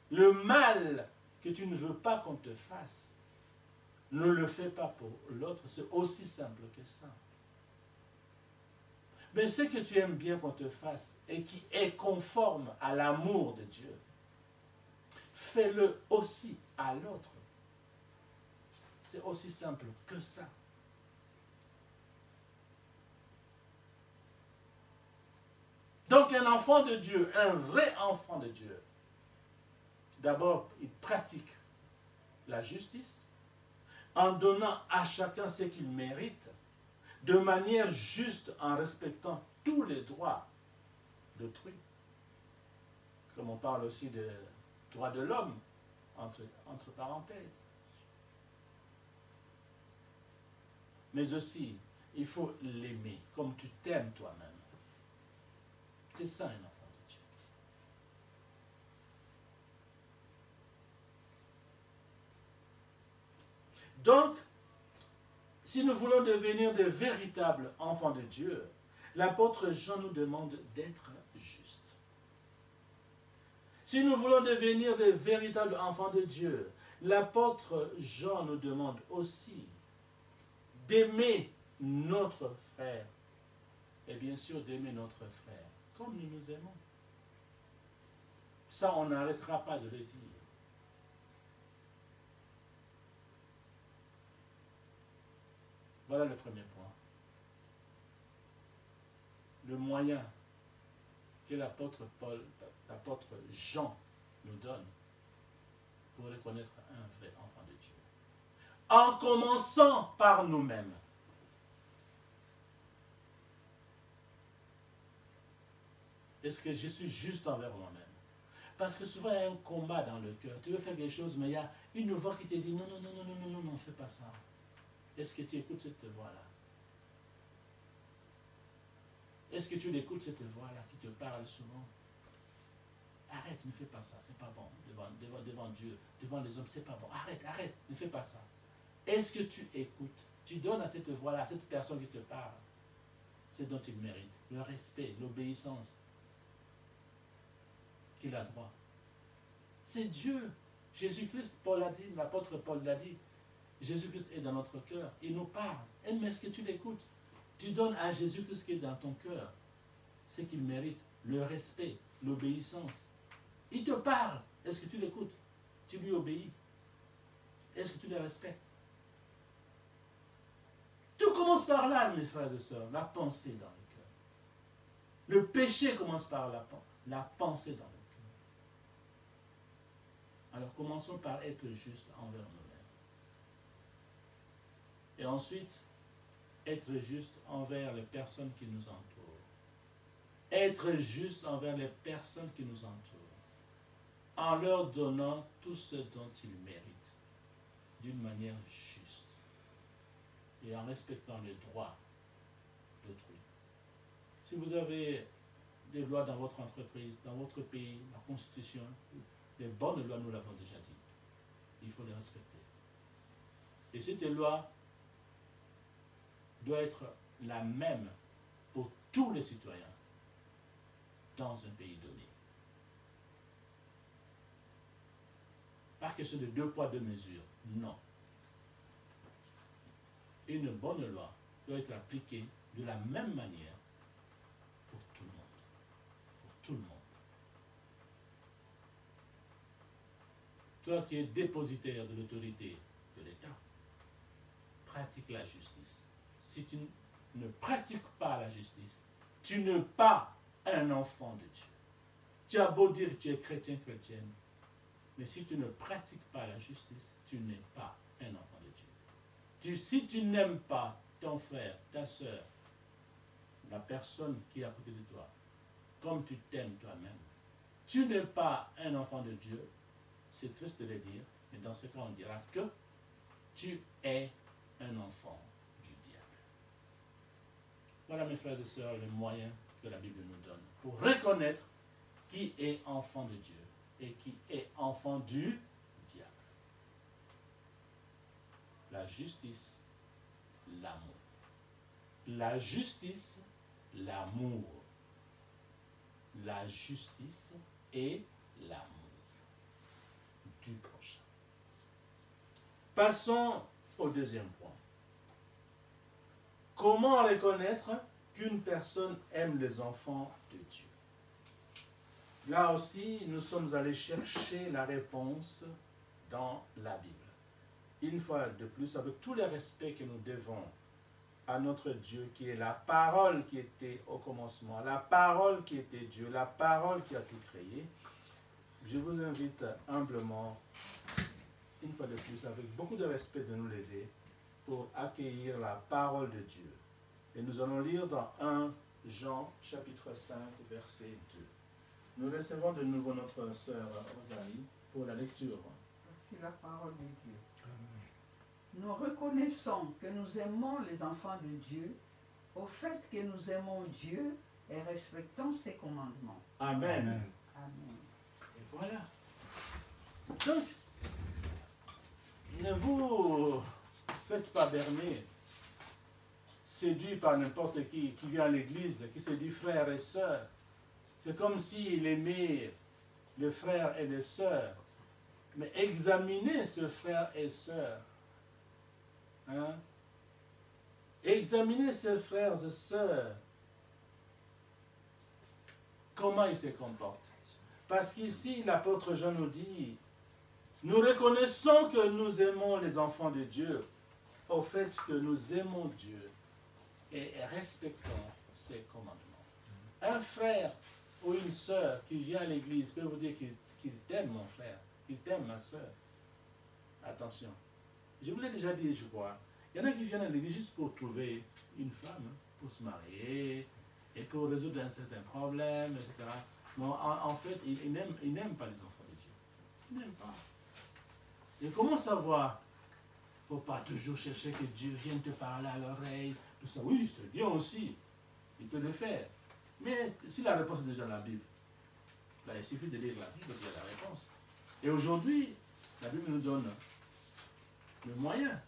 Le mal que tu ne veux pas qu'on te fasse, ne le fais pas pour l'autre. C'est aussi simple que ça. Mais ce que tu aimes bien qu'on te fasse et qui est conforme à l'amour de Dieu, fais-le aussi à l'autre. C'est aussi simple que ça. Donc un enfant de Dieu, un vrai enfant de Dieu, d'abord, il pratique la justice en donnant à chacun ce qu'il mérite, de manière juste en respectant tous les droits d'autrui. Comme on parle aussi de droits de l'homme, entre parenthèses. Mais aussi, il faut l'aimer comme tu t'aimes toi-même. C'est ça un enfant de Dieu. Donc, si nous voulons devenir de véritables enfants de Dieu, l'apôtre Jean nous demande d'être justes. Si nous voulons devenir de véritables enfants de Dieu, l'apôtre Jean nous demande aussi d'aimer notre frère. Et bien sûr d'aimer notre frère comme nous nous aimons. Ça, on n'arrêtera pas de le dire. Voilà le premier point. Le moyen que l'apôtre Jean nous donne pour reconnaître un vrai enfant de Dieu. En commençant par nous-mêmes. Est-ce que je suis juste envers moi-même? Parce que souvent, il y a un combat dans le cœur. Tu veux faire quelque chose, mais il y a une voix qui te dit non, non, non, non, non, non, non, fais pas ça. Est-ce que tu écoutes cette voix-là? Est-ce que tu écoutes cette voix-là qui te parle souvent? Arrête, ne fais pas ça, c'est pas bon. Devant Dieu, devant les hommes, c'est pas bon. Arrête, arrête, ne fais pas ça. Est-ce que tu écoutes? Tu donnes à cette voix-là, à cette personne qui te parle, ce dont il mérite. Le respect, l'obéissance qu'il a droit. C'est Dieu. Jésus-Christ, Paul l'a dit, l'apôtre Paul l'a dit. Jésus-Christ est dans notre cœur. Il nous parle. Mais est-ce que tu l'écoutes? Tu donnes à Jésus-Christ qui est dans ton cœur ce qu'il mérite. Le respect, l'obéissance. Il te parle. Est-ce que tu l'écoutes? Tu lui obéis? Est-ce que tu le respectes? Tout commence par là, mes frères et sœurs, la pensée dans le cœur. Le péché commence par la pensée dans le cœur. Alors commençons par être justes envers nous-mêmes. Et ensuite, être juste envers les personnes qui nous entourent. Être juste envers les personnes qui nous entourent. En leur donnant tout ce dont ils méritent. D'une manière juste. Et en respectant les droits d'autrui. Si vous avez des lois dans votre entreprise, dans votre pays, la Constitution, les bonnes lois, nous l'avons déjà dit. Il faut les respecter. Et cette loi doit être la même pour tous les citoyens dans un pays donné. Pas question de 2 poids, 2 mesures. Non. Une bonne loi doit être appliquée de la même manière pour tout le monde. Pour tout le monde. Toi qui es dépositaire de l'autorité de l'État, pratique la justice. Si tu ne pratiques pas la justice, tu n'es pas un enfant de Dieu. Tu as beau dire que tu es chrétien, chrétienne, mais si tu ne pratiques pas la justice, tu n'es pas un enfant de Dieu. Si tu n'aimes pas ton frère, ta soeur, la personne qui est à côté de toi, comme tu t'aimes toi-même, tu n'es pas un enfant de Dieu. C'est triste de le dire, mais dans ce cas, on dira que tu es un enfant du diable. Voilà, mes frères et sœurs, les moyens que la Bible nous donne pour reconnaître qui est enfant de Dieu et qui est enfant du diable. La justice, l'amour. La justice, l'amour. La justice et l'amour du prochain. Passons au deuxième point. Comment reconnaître qu'une personne aime les enfants de Dieu? Là aussi, nous sommes allés chercher la réponse dans la Bible. Une fois de plus, avec tout le respect que nous devons à notre Dieu, qui est la parole qui était au commencement, la parole qui était Dieu, la parole qui a tout créé, je vous invite humblement, une fois de plus, avec beaucoup de respect, de nous lever pour accueillir la parole de Dieu. Et nous allons lire dans 1 Jean, chapitre 5, verset 2. Nous recevons de nouveau notre sœur Rosalie pour la lecture. C'est la parole de Dieu. Nous reconnaissons que nous aimons les enfants de Dieu au fait que nous aimons Dieu et respectons ses commandements. Amen. Amen. Amen. Et voilà. Donc, ne vous faites pas berner, séduit par n'importe qui vient à l'église, qui se dit frère et sœur. C'est comme s'il aimait les frères et les sœurs. Mais examinez ce frère et sœur. Hein? Examinez ces frères et sœurs. Comment ils se comportent. Parce qu'ici, l'apôtre Jean nous dit, nous reconnaissons que nous aimons les enfants de Dieu au fait que nous aimons Dieu et respectons ses commandements. Un frère ou une sœur qui vient à l'église peut vous dire qu'il t'aime, mon frère, qu'il t'aime, ma sœur. Attention. Je vous l'ai déjà dit, je crois. Il y en a qui viennent à l'église juste pour trouver une femme, pour se marier, et pour résoudre un certain problème, etc. Mais en fait, ils n'aiment pas les enfants de Dieu. Ils n'aiment pas. Et comment savoir? Il ne faut pas toujours chercher que Dieu vienne te parler à l'oreille. Tout ça, oui, c'est bien aussi. Il peut le faire. Mais si la réponse est déjà dans la Bible, là, il suffit de lire la Bible, il y a la réponse. Et aujourd'hui, la Bible nous donne le moyen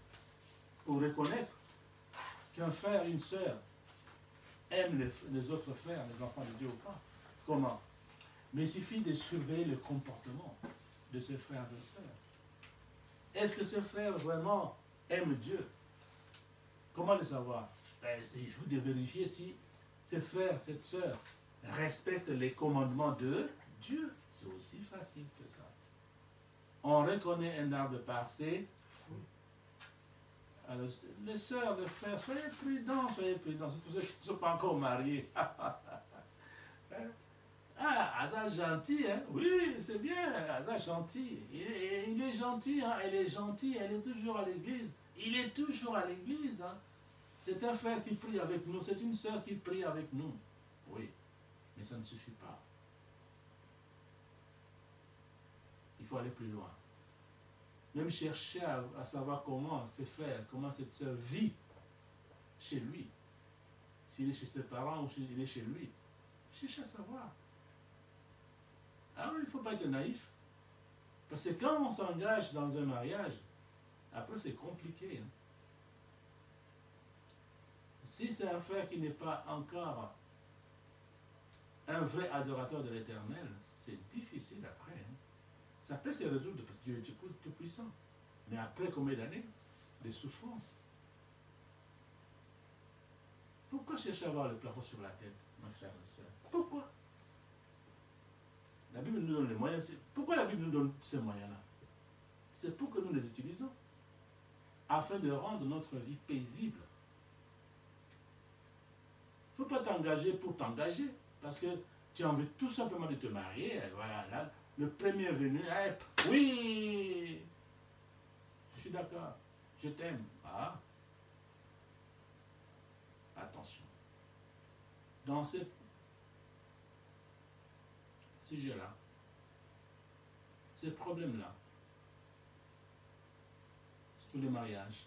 pour reconnaître qu'un frère, une sœur aime les autres frères, les enfants de Dieu ou pas. Comment? Mais il suffit de surveiller le comportement de ces frères et sœurs. Est-ce que ce frère vraiment aime Dieu? Comment le savoir? Il faut vérifier si ce frère, cette sœur respecte les commandements de Dieu. C'est aussi facile que ça. On reconnaît un arbre par ses fruits. Alors, les sœurs, les frères, soyez prudents, surtout ceux qui ne sont pas encore mariés. Ah, Asa gentil, hein? Oui, c'est bien, Asa gentil. Il est gentil, hein? Elle est gentille, elle est toujours à l'église. Il est toujours à l'église, hein? C'est un frère qui prie avec nous, c'est une sœur qui prie avec nous. Oui, mais ça ne suffit pas. Il faut aller plus loin. Même chercher à savoir comment ses frères, comment cette sœur vit chez lui. S'il est chez ses parents ou s'il est chez lui. Cherchez à savoir. Ah oui, il ne faut pas être naïf. Parce que quand on s'engage dans un mariage, après c'est compliqué. Hein. Si c'est un frère qui n'est pas encore un vrai adorateur de l'Éternel, c'est difficile après. Hein. Ça peut se résoudre parce que Dieu est tout puissant. Mais après combien d'années? Des souffrances. Pourquoi chercher à avoir le plafond sur la tête, ma frère et soeur? Pourquoi? La Bible nous donne les moyens. Pourquoi la Bible nous donne ces moyens-là? C'est pour que nous les utilisons. Afin de rendre notre vie paisible. Il ne faut pas t'engager pour t'engager. Parce que tu as envie tout simplement de te marier. Et voilà, là, le premier venu, oui, je suis d'accord, je t'aime. Ah, attention. Dans ce sujet-là, ces problèmes-là, sur les mariages,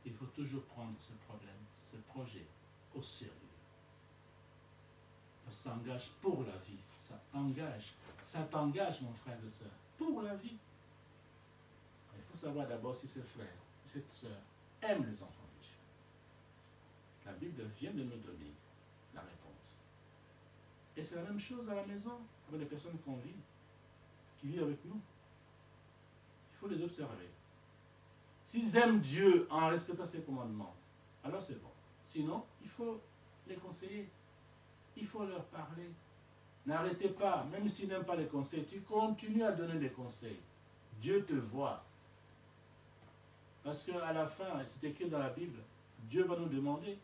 il faut toujours prendre ce problème, ce projet au sérieux. Ça s'engage pour la vie. Ça t'engage, mon frère et soeur, pour la vie. Il faut savoir d'abord si ce frère, si cette soeur aime les enfants de Dieu. La Bible vient de nous donner la réponse. Et c'est la même chose à la maison, avec les personnes qu'on vit, qui vivent avec nous. Il faut les observer. S'ils aiment Dieu en respectant ses commandements, alors c'est bon. Sinon, il faut les conseiller. Il faut leur parler. N'arrêtez pas, même s'ils n'aiment pas les conseils, tu continues à donner des conseils. Dieu te voit. Parce qu'à la fin, c'est écrit dans la Bible, Dieu va nous demander,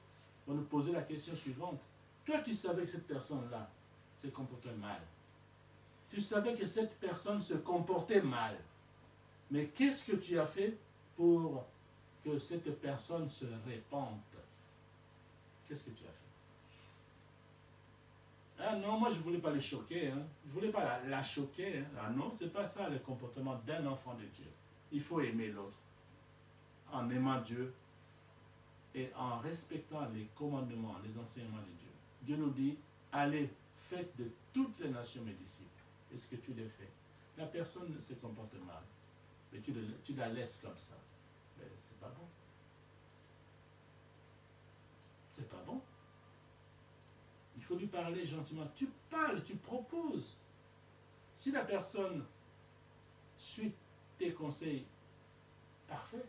va nous poser la question suivante. Toi, tu savais que cette personne-là se comportait mal. Tu savais que cette personne se comportait mal. Mais qu'est-ce que tu as fait pour que cette personne se répande? Qu'est-ce que tu as fait? Ah non, moi je ne voulais pas les choquer. Hein. Je ne voulais pas la choquer. Hein. Ah non, ce n'est pas ça le comportement d'un enfant de Dieu. Il faut aimer l'autre. En aimant Dieu et en respectant les commandements, les enseignements de Dieu. Dieu nous dit, allez, faites de toutes les nations mes disciples. Est-ce que tu les fais? La personne se comporte mal. Mais tu la laisses comme ça. Mais c'est pas bon. C'est pas bon. Il faut lui parler gentiment. Tu parles, tu proposes. Si la personne suit tes conseils, parfait.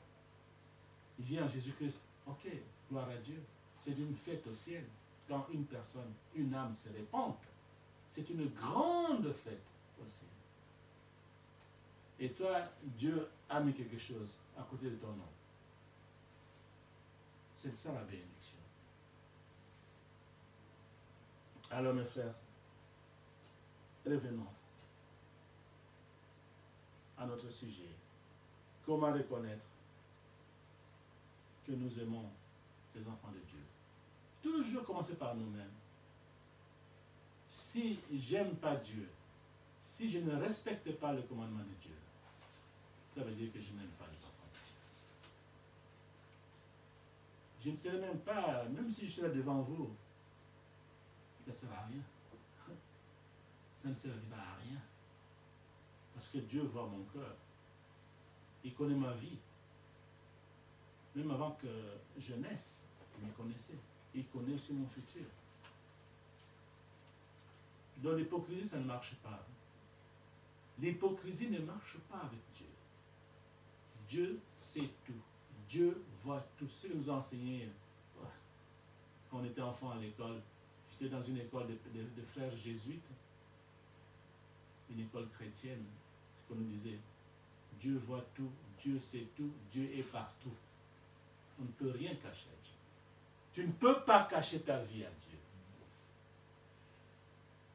Il vient à Jésus-Christ. Ok, gloire à Dieu. C'est une fête au ciel. Quand une personne, une âme se répand, c'est une grande fête au ciel. Et toi, Dieu a mis quelque chose à côté de ton nom. C'est ça la bénédiction. Alors mes frères, revenons à notre sujet. Comment reconnaître que nous aimons les enfants de Dieu? Toujours commencer par nous-mêmes. Si j'aime pas Dieu, si je ne respecte pas le commandement de Dieu, ça veut dire que je n'aime pas les enfants de Dieu. Je ne serai même pas, même si je serai devant vous, ça ne sert à rien. Ça ne servira à rien. Parce que Dieu voit mon cœur. Il connaît ma vie. Même avant que je naisse, il me connaissait. Il connaît aussi mon futur. Dans l'hypocrisie, ça ne marche pas. L'hypocrisie ne marche pas avec Dieu. Dieu sait tout. Dieu voit tout. C'est ce que nous a enseigné quand on était enfant à l'école. J'étais dans une école de frères jésuites, une école chrétienne, c'est ce qu'on nous disait. Dieu voit tout. Dieu sait tout. Dieu voit tout. Ce que nous enseignait quand on était enfant à l'école. J'étais dans une école de frères jésuites, une école chrétienne. C'est ce qu'on nous disait. Dieu voit tout. Dieu sait tout. Dieu voit tout. Ce que nous a enseigné quand on était enfant à l'école. J'étais dans une école de frères jésuites, une école chrétienne. Dieu voit tout, Dieu sait tout, Dieu est partout. On ne peut rien cacher à Dieu. Tu ne peux pas cacher ta vie à Dieu.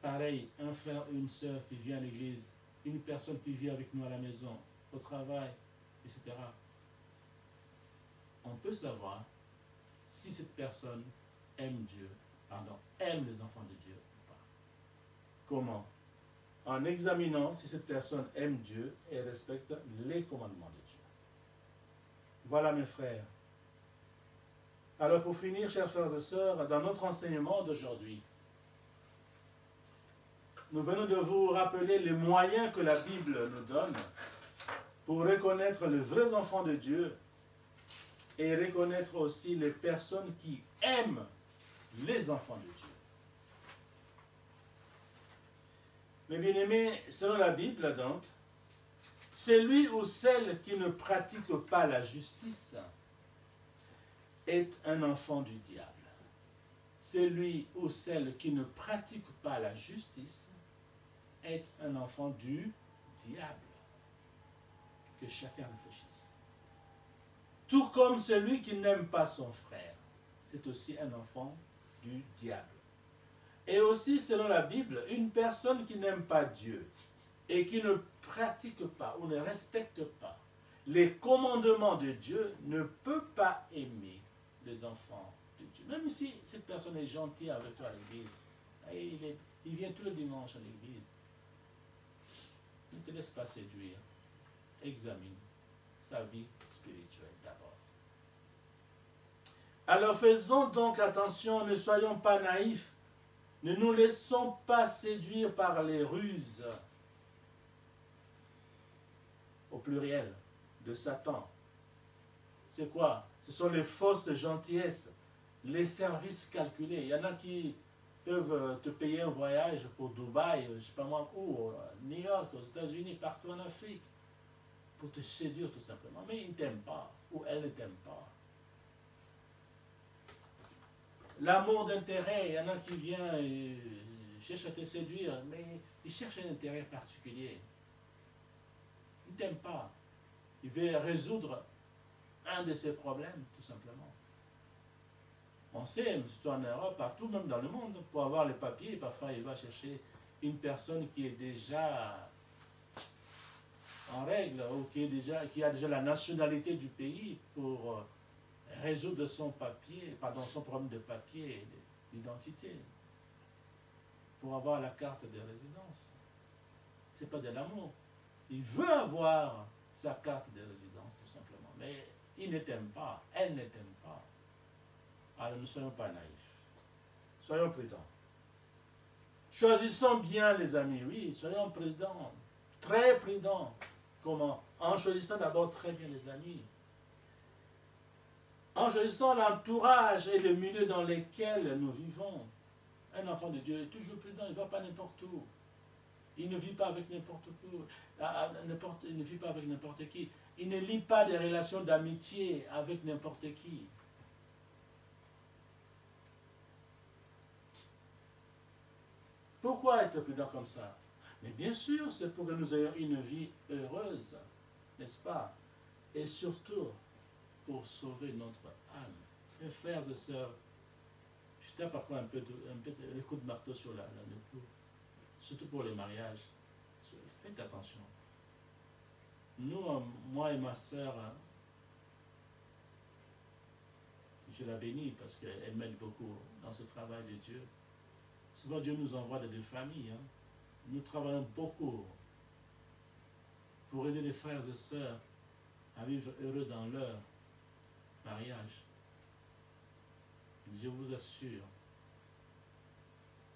Pareil, un frère, une sœur qui vient à l'église, une personne qui vit avec nous à la maison, au travail, etc. On peut savoir si cette personne aime Dieu, aime les enfants de Dieu ou pas. Comment? En examinant si cette personne aime Dieu et respecte les commandements de Dieu. Voilà mes frères. Alors pour finir, chers frères et sœurs, dans notre enseignement d'aujourd'hui, nous venons de vous rappeler les moyens que la Bible nous donne pour reconnaître les vrais enfants de Dieu et reconnaître aussi les personnes qui aiment les enfants de Dieu. Mes bien-aimés, selon la Bible donc, celui ou celle qui ne pratique pas la justice est un enfant du diable. Celui ou celle qui ne pratique pas la justice est un enfant du diable. Que chacun réfléchisse. Tout comme celui qui n'aime pas son frère, c'est aussi un enfant du diable. Et aussi, selon la Bible, une personne qui n'aime pas Dieu et qui ne pratique pas ou ne respecte pas les commandements de Dieu ne peut pas aimer les enfants de Dieu. Même si cette personne est gentille avec toi à l'église, il vient tous les dimanches à l'église, ne te laisse pas séduire. Examine sa vie spirituelle d'abord. Alors faisons donc attention, ne soyons pas naïfs, ne nous laissons pas séduire par les ruses, au pluriel, de Satan. C'est quoi? Ce sont les fausses gentillesses, les services calculés. Il y en a qui peuvent te payer un voyage pour Dubaï, je ne sais pas moi où, New York, aux États-Unis, partout en Afrique, pour te séduire tout simplement. Mais ils ne t'aiment pas, ou elles ne t'aiment pas. L'amour d'intérêt, il y en a qui viennent et cherchent à te séduire, mais ils cherchent un intérêt particulier. Ils ne t'aiment pas. Ils veulent résoudre un de ces problèmes, tout simplement. On sait, surtout en Europe, partout, même dans le monde, pour avoir les papiers, parfois il va chercher une personne qui est déjà en règle, ou qui a déjà la nationalité du pays pour résoudre son problème de papier, d'identité, pour avoir la carte de résidence. Ce n'est pas de l'amour. Il veut avoir sa carte de résidence, tout simplement. Mais il ne t'aime pas, elle ne t'aime pas. Alors ne soyons pas naïfs. Soyons prudents. Choisissons bien, les amis, oui, soyons prudents, très prudents. Comment? En choisissant d'abord très bien les amis. En choisissant l'entourage et le milieu dans lesquels nous vivons. Un enfant de Dieu est toujours prudent, il ne va pas n'importe où. Il ne vit pas avec n'importe qui. Il ne vit pas avec n'importe qui. Il ne lie pas des relations d'amitié avec n'importe qui. Pourquoi être prudent comme ça? Mais bien sûr, c'est pour que nous ayons une vie heureuse, n'est-ce pas? Et surtout, pour sauver notre âme. Mes frères et sœurs, je tape parfois un peu le coup de marteau sur le cou, surtout pour les mariages. Faites attention. Nous, moi et ma sœur, je la bénis parce qu'elle m'aide beaucoup dans ce travail de Dieu. Souvent, Dieu nous envoie des familles. Nous travaillons beaucoup pour aider les frères et sœurs à vivre heureux dans leur mariage. Je vous assure,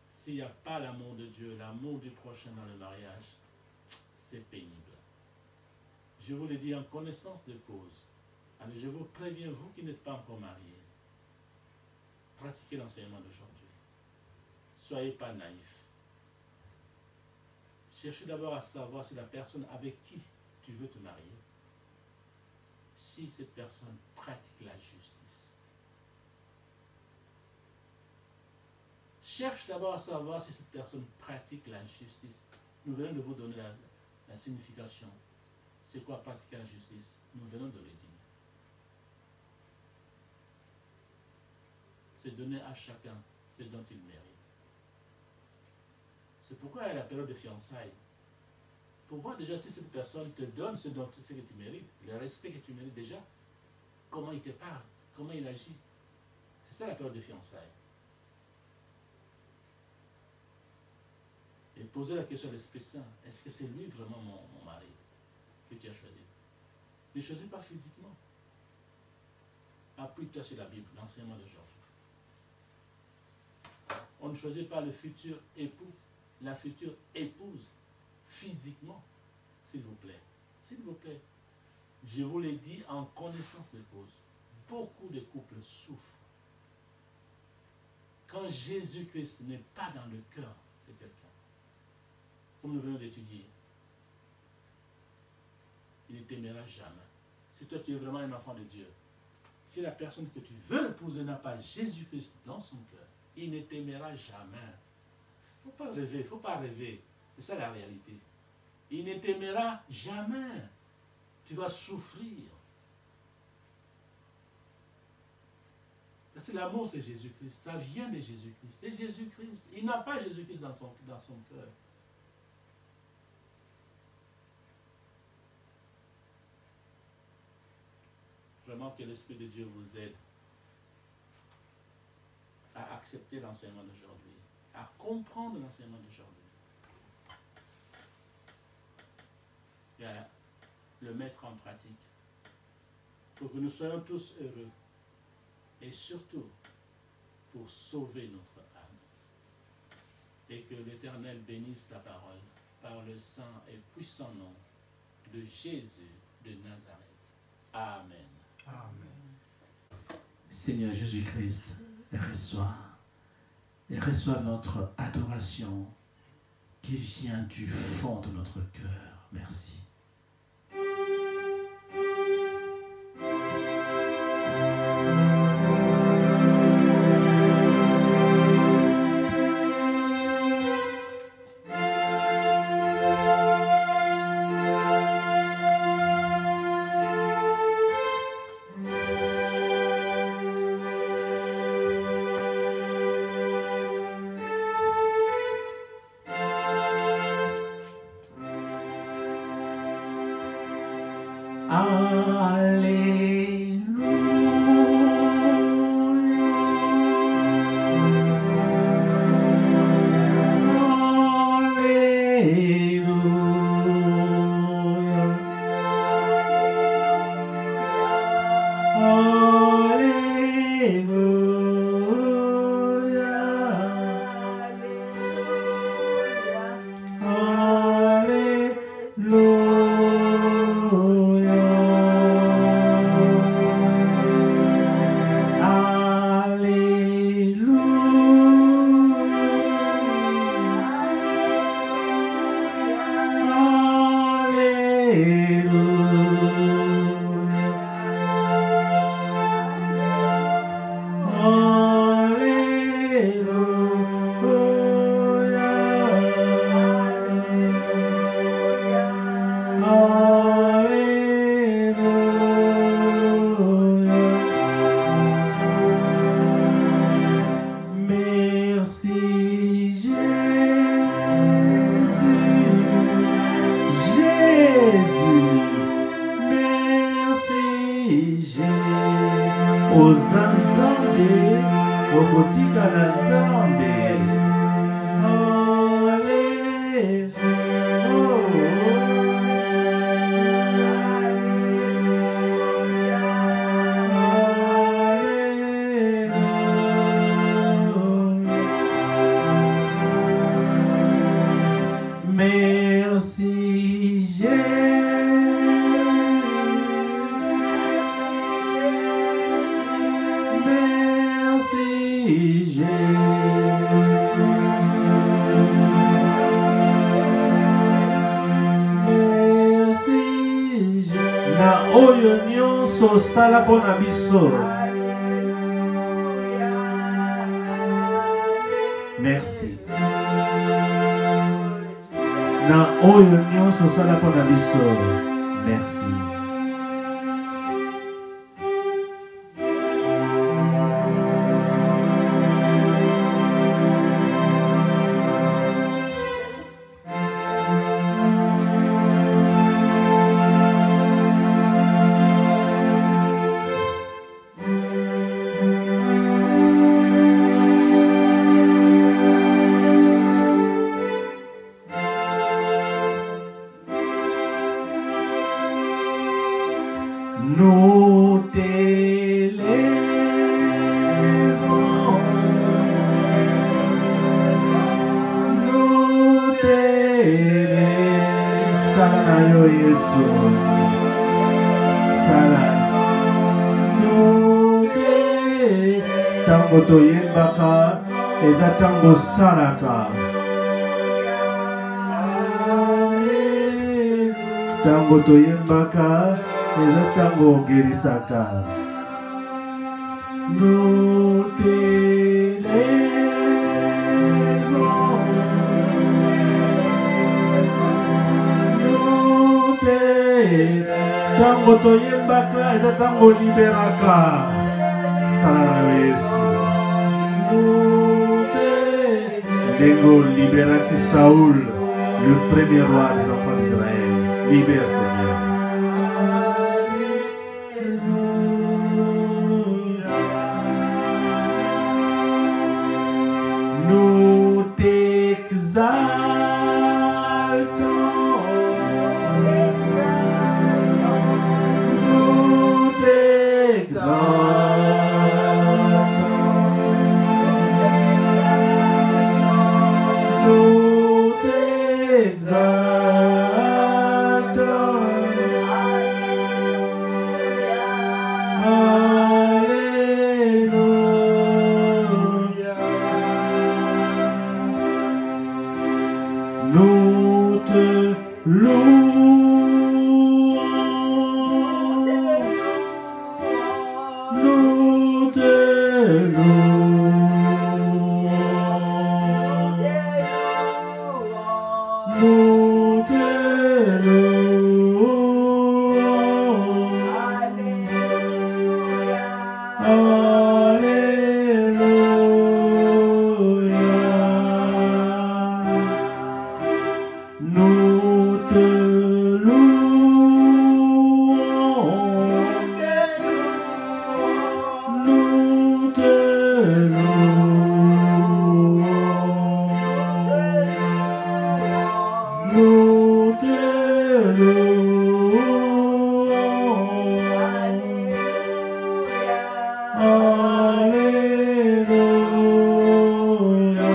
s'il n'y a pas l'amour de Dieu, l'amour du prochain dans le mariage, c'est pénible. Je vous le dis en connaissance de cause. Alors je vous préviens, vous qui n'êtes pas encore mariés, pratiquez l'enseignement d'aujourd'hui. Soyez pas naïfs. Cherchez d'abord à savoir si la personne avec qui tu veux te marier, si cette personne pratique la justice. Cherche d'abord à savoir si cette personne pratique la justice. Nous venons de vous donner la signification. C'est quoi pratiquer la justice? Nous venons de le dire. C'est donner à chacun ce dont il mérite. C'est pourquoi il y a la période de fiançailles. Pour voir déjà si cette personne te donne ce que tu mérites, le respect que tu mérites déjà, comment il te parle, comment il agit. C'est ça la période de fiançailles. Et poser la question à l'Esprit Saint, est-ce que c'est lui vraiment mon mari que tu as choisi? Ne choisis pas physiquement. Appuie-toi sur la Bible, l'enseignement d'aujourd'hui. On ne choisit pas le futur époux, la future épouse, physiquement, s'il vous plaît. S'il vous plaît. Je vous l'ai dit en connaissance de cause. Beaucoup de couples souffrent. Quand Jésus-Christ n'est pas dans le cœur de quelqu'un, comme nous venons d'étudier, il ne t'aimera jamais. Si toi tu es vraiment un enfant de Dieu, si la personne que tu veux épouser n'a pas Jésus-Christ dans son cœur, il ne t'aimera jamais. Il ne faut pas rêver, il ne faut pas rêver. C'est ça la réalité. Il ne t'aimera jamais. Tu vas souffrir. Parce que l'amour, c'est Jésus-Christ. Ça vient de Jésus-Christ. C'est Jésus-Christ. Il n'a pas Jésus-Christ dans son cœur. Vraiment que l'Esprit de Dieu vous aide à accepter l'enseignement d'aujourd'hui, à comprendre l'enseignement d'aujourd'hui, et à le mettre en pratique pour que nous soyons tous heureux et surtout pour sauver notre âme. Et que l'Éternel bénisse ta parole par le saint et puissant nom de Jésus de Nazareth. Amen. Amen. Seigneur Jésus-Christ, reçois notre adoration qui vient du fond de notre cœur. Merci. Sala pona biso. Merci. Na oyo nyonso sala pona biso. Merci. Nous t'élèvons, nous t'élèvons. Salana yo Yesu, salana. Nous t'élèvons. Tango toyembaka, eza tango salaka. Tango toyembaka, eza tango gerisaka. Nous t'élèvons, nous t'élèvons. Tango toyembaka, eza tango liberaka. Salana yo Yesu. Nous t'élèvons. Ndenge liberaki Saoul, le premier roi des enfants d'Israël. Libère, Seigneur. Nous t'exaltons, nous t'exaltons, nous t'exaltons. Alléluia. Nous te louons, nous te louons, nous te louons. Alléluia. Nous te louons, nous te louons, nous te louons. Alléluia.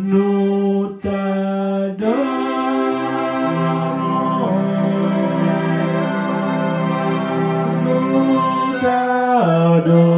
Nous t'adorons, nous t'adorons.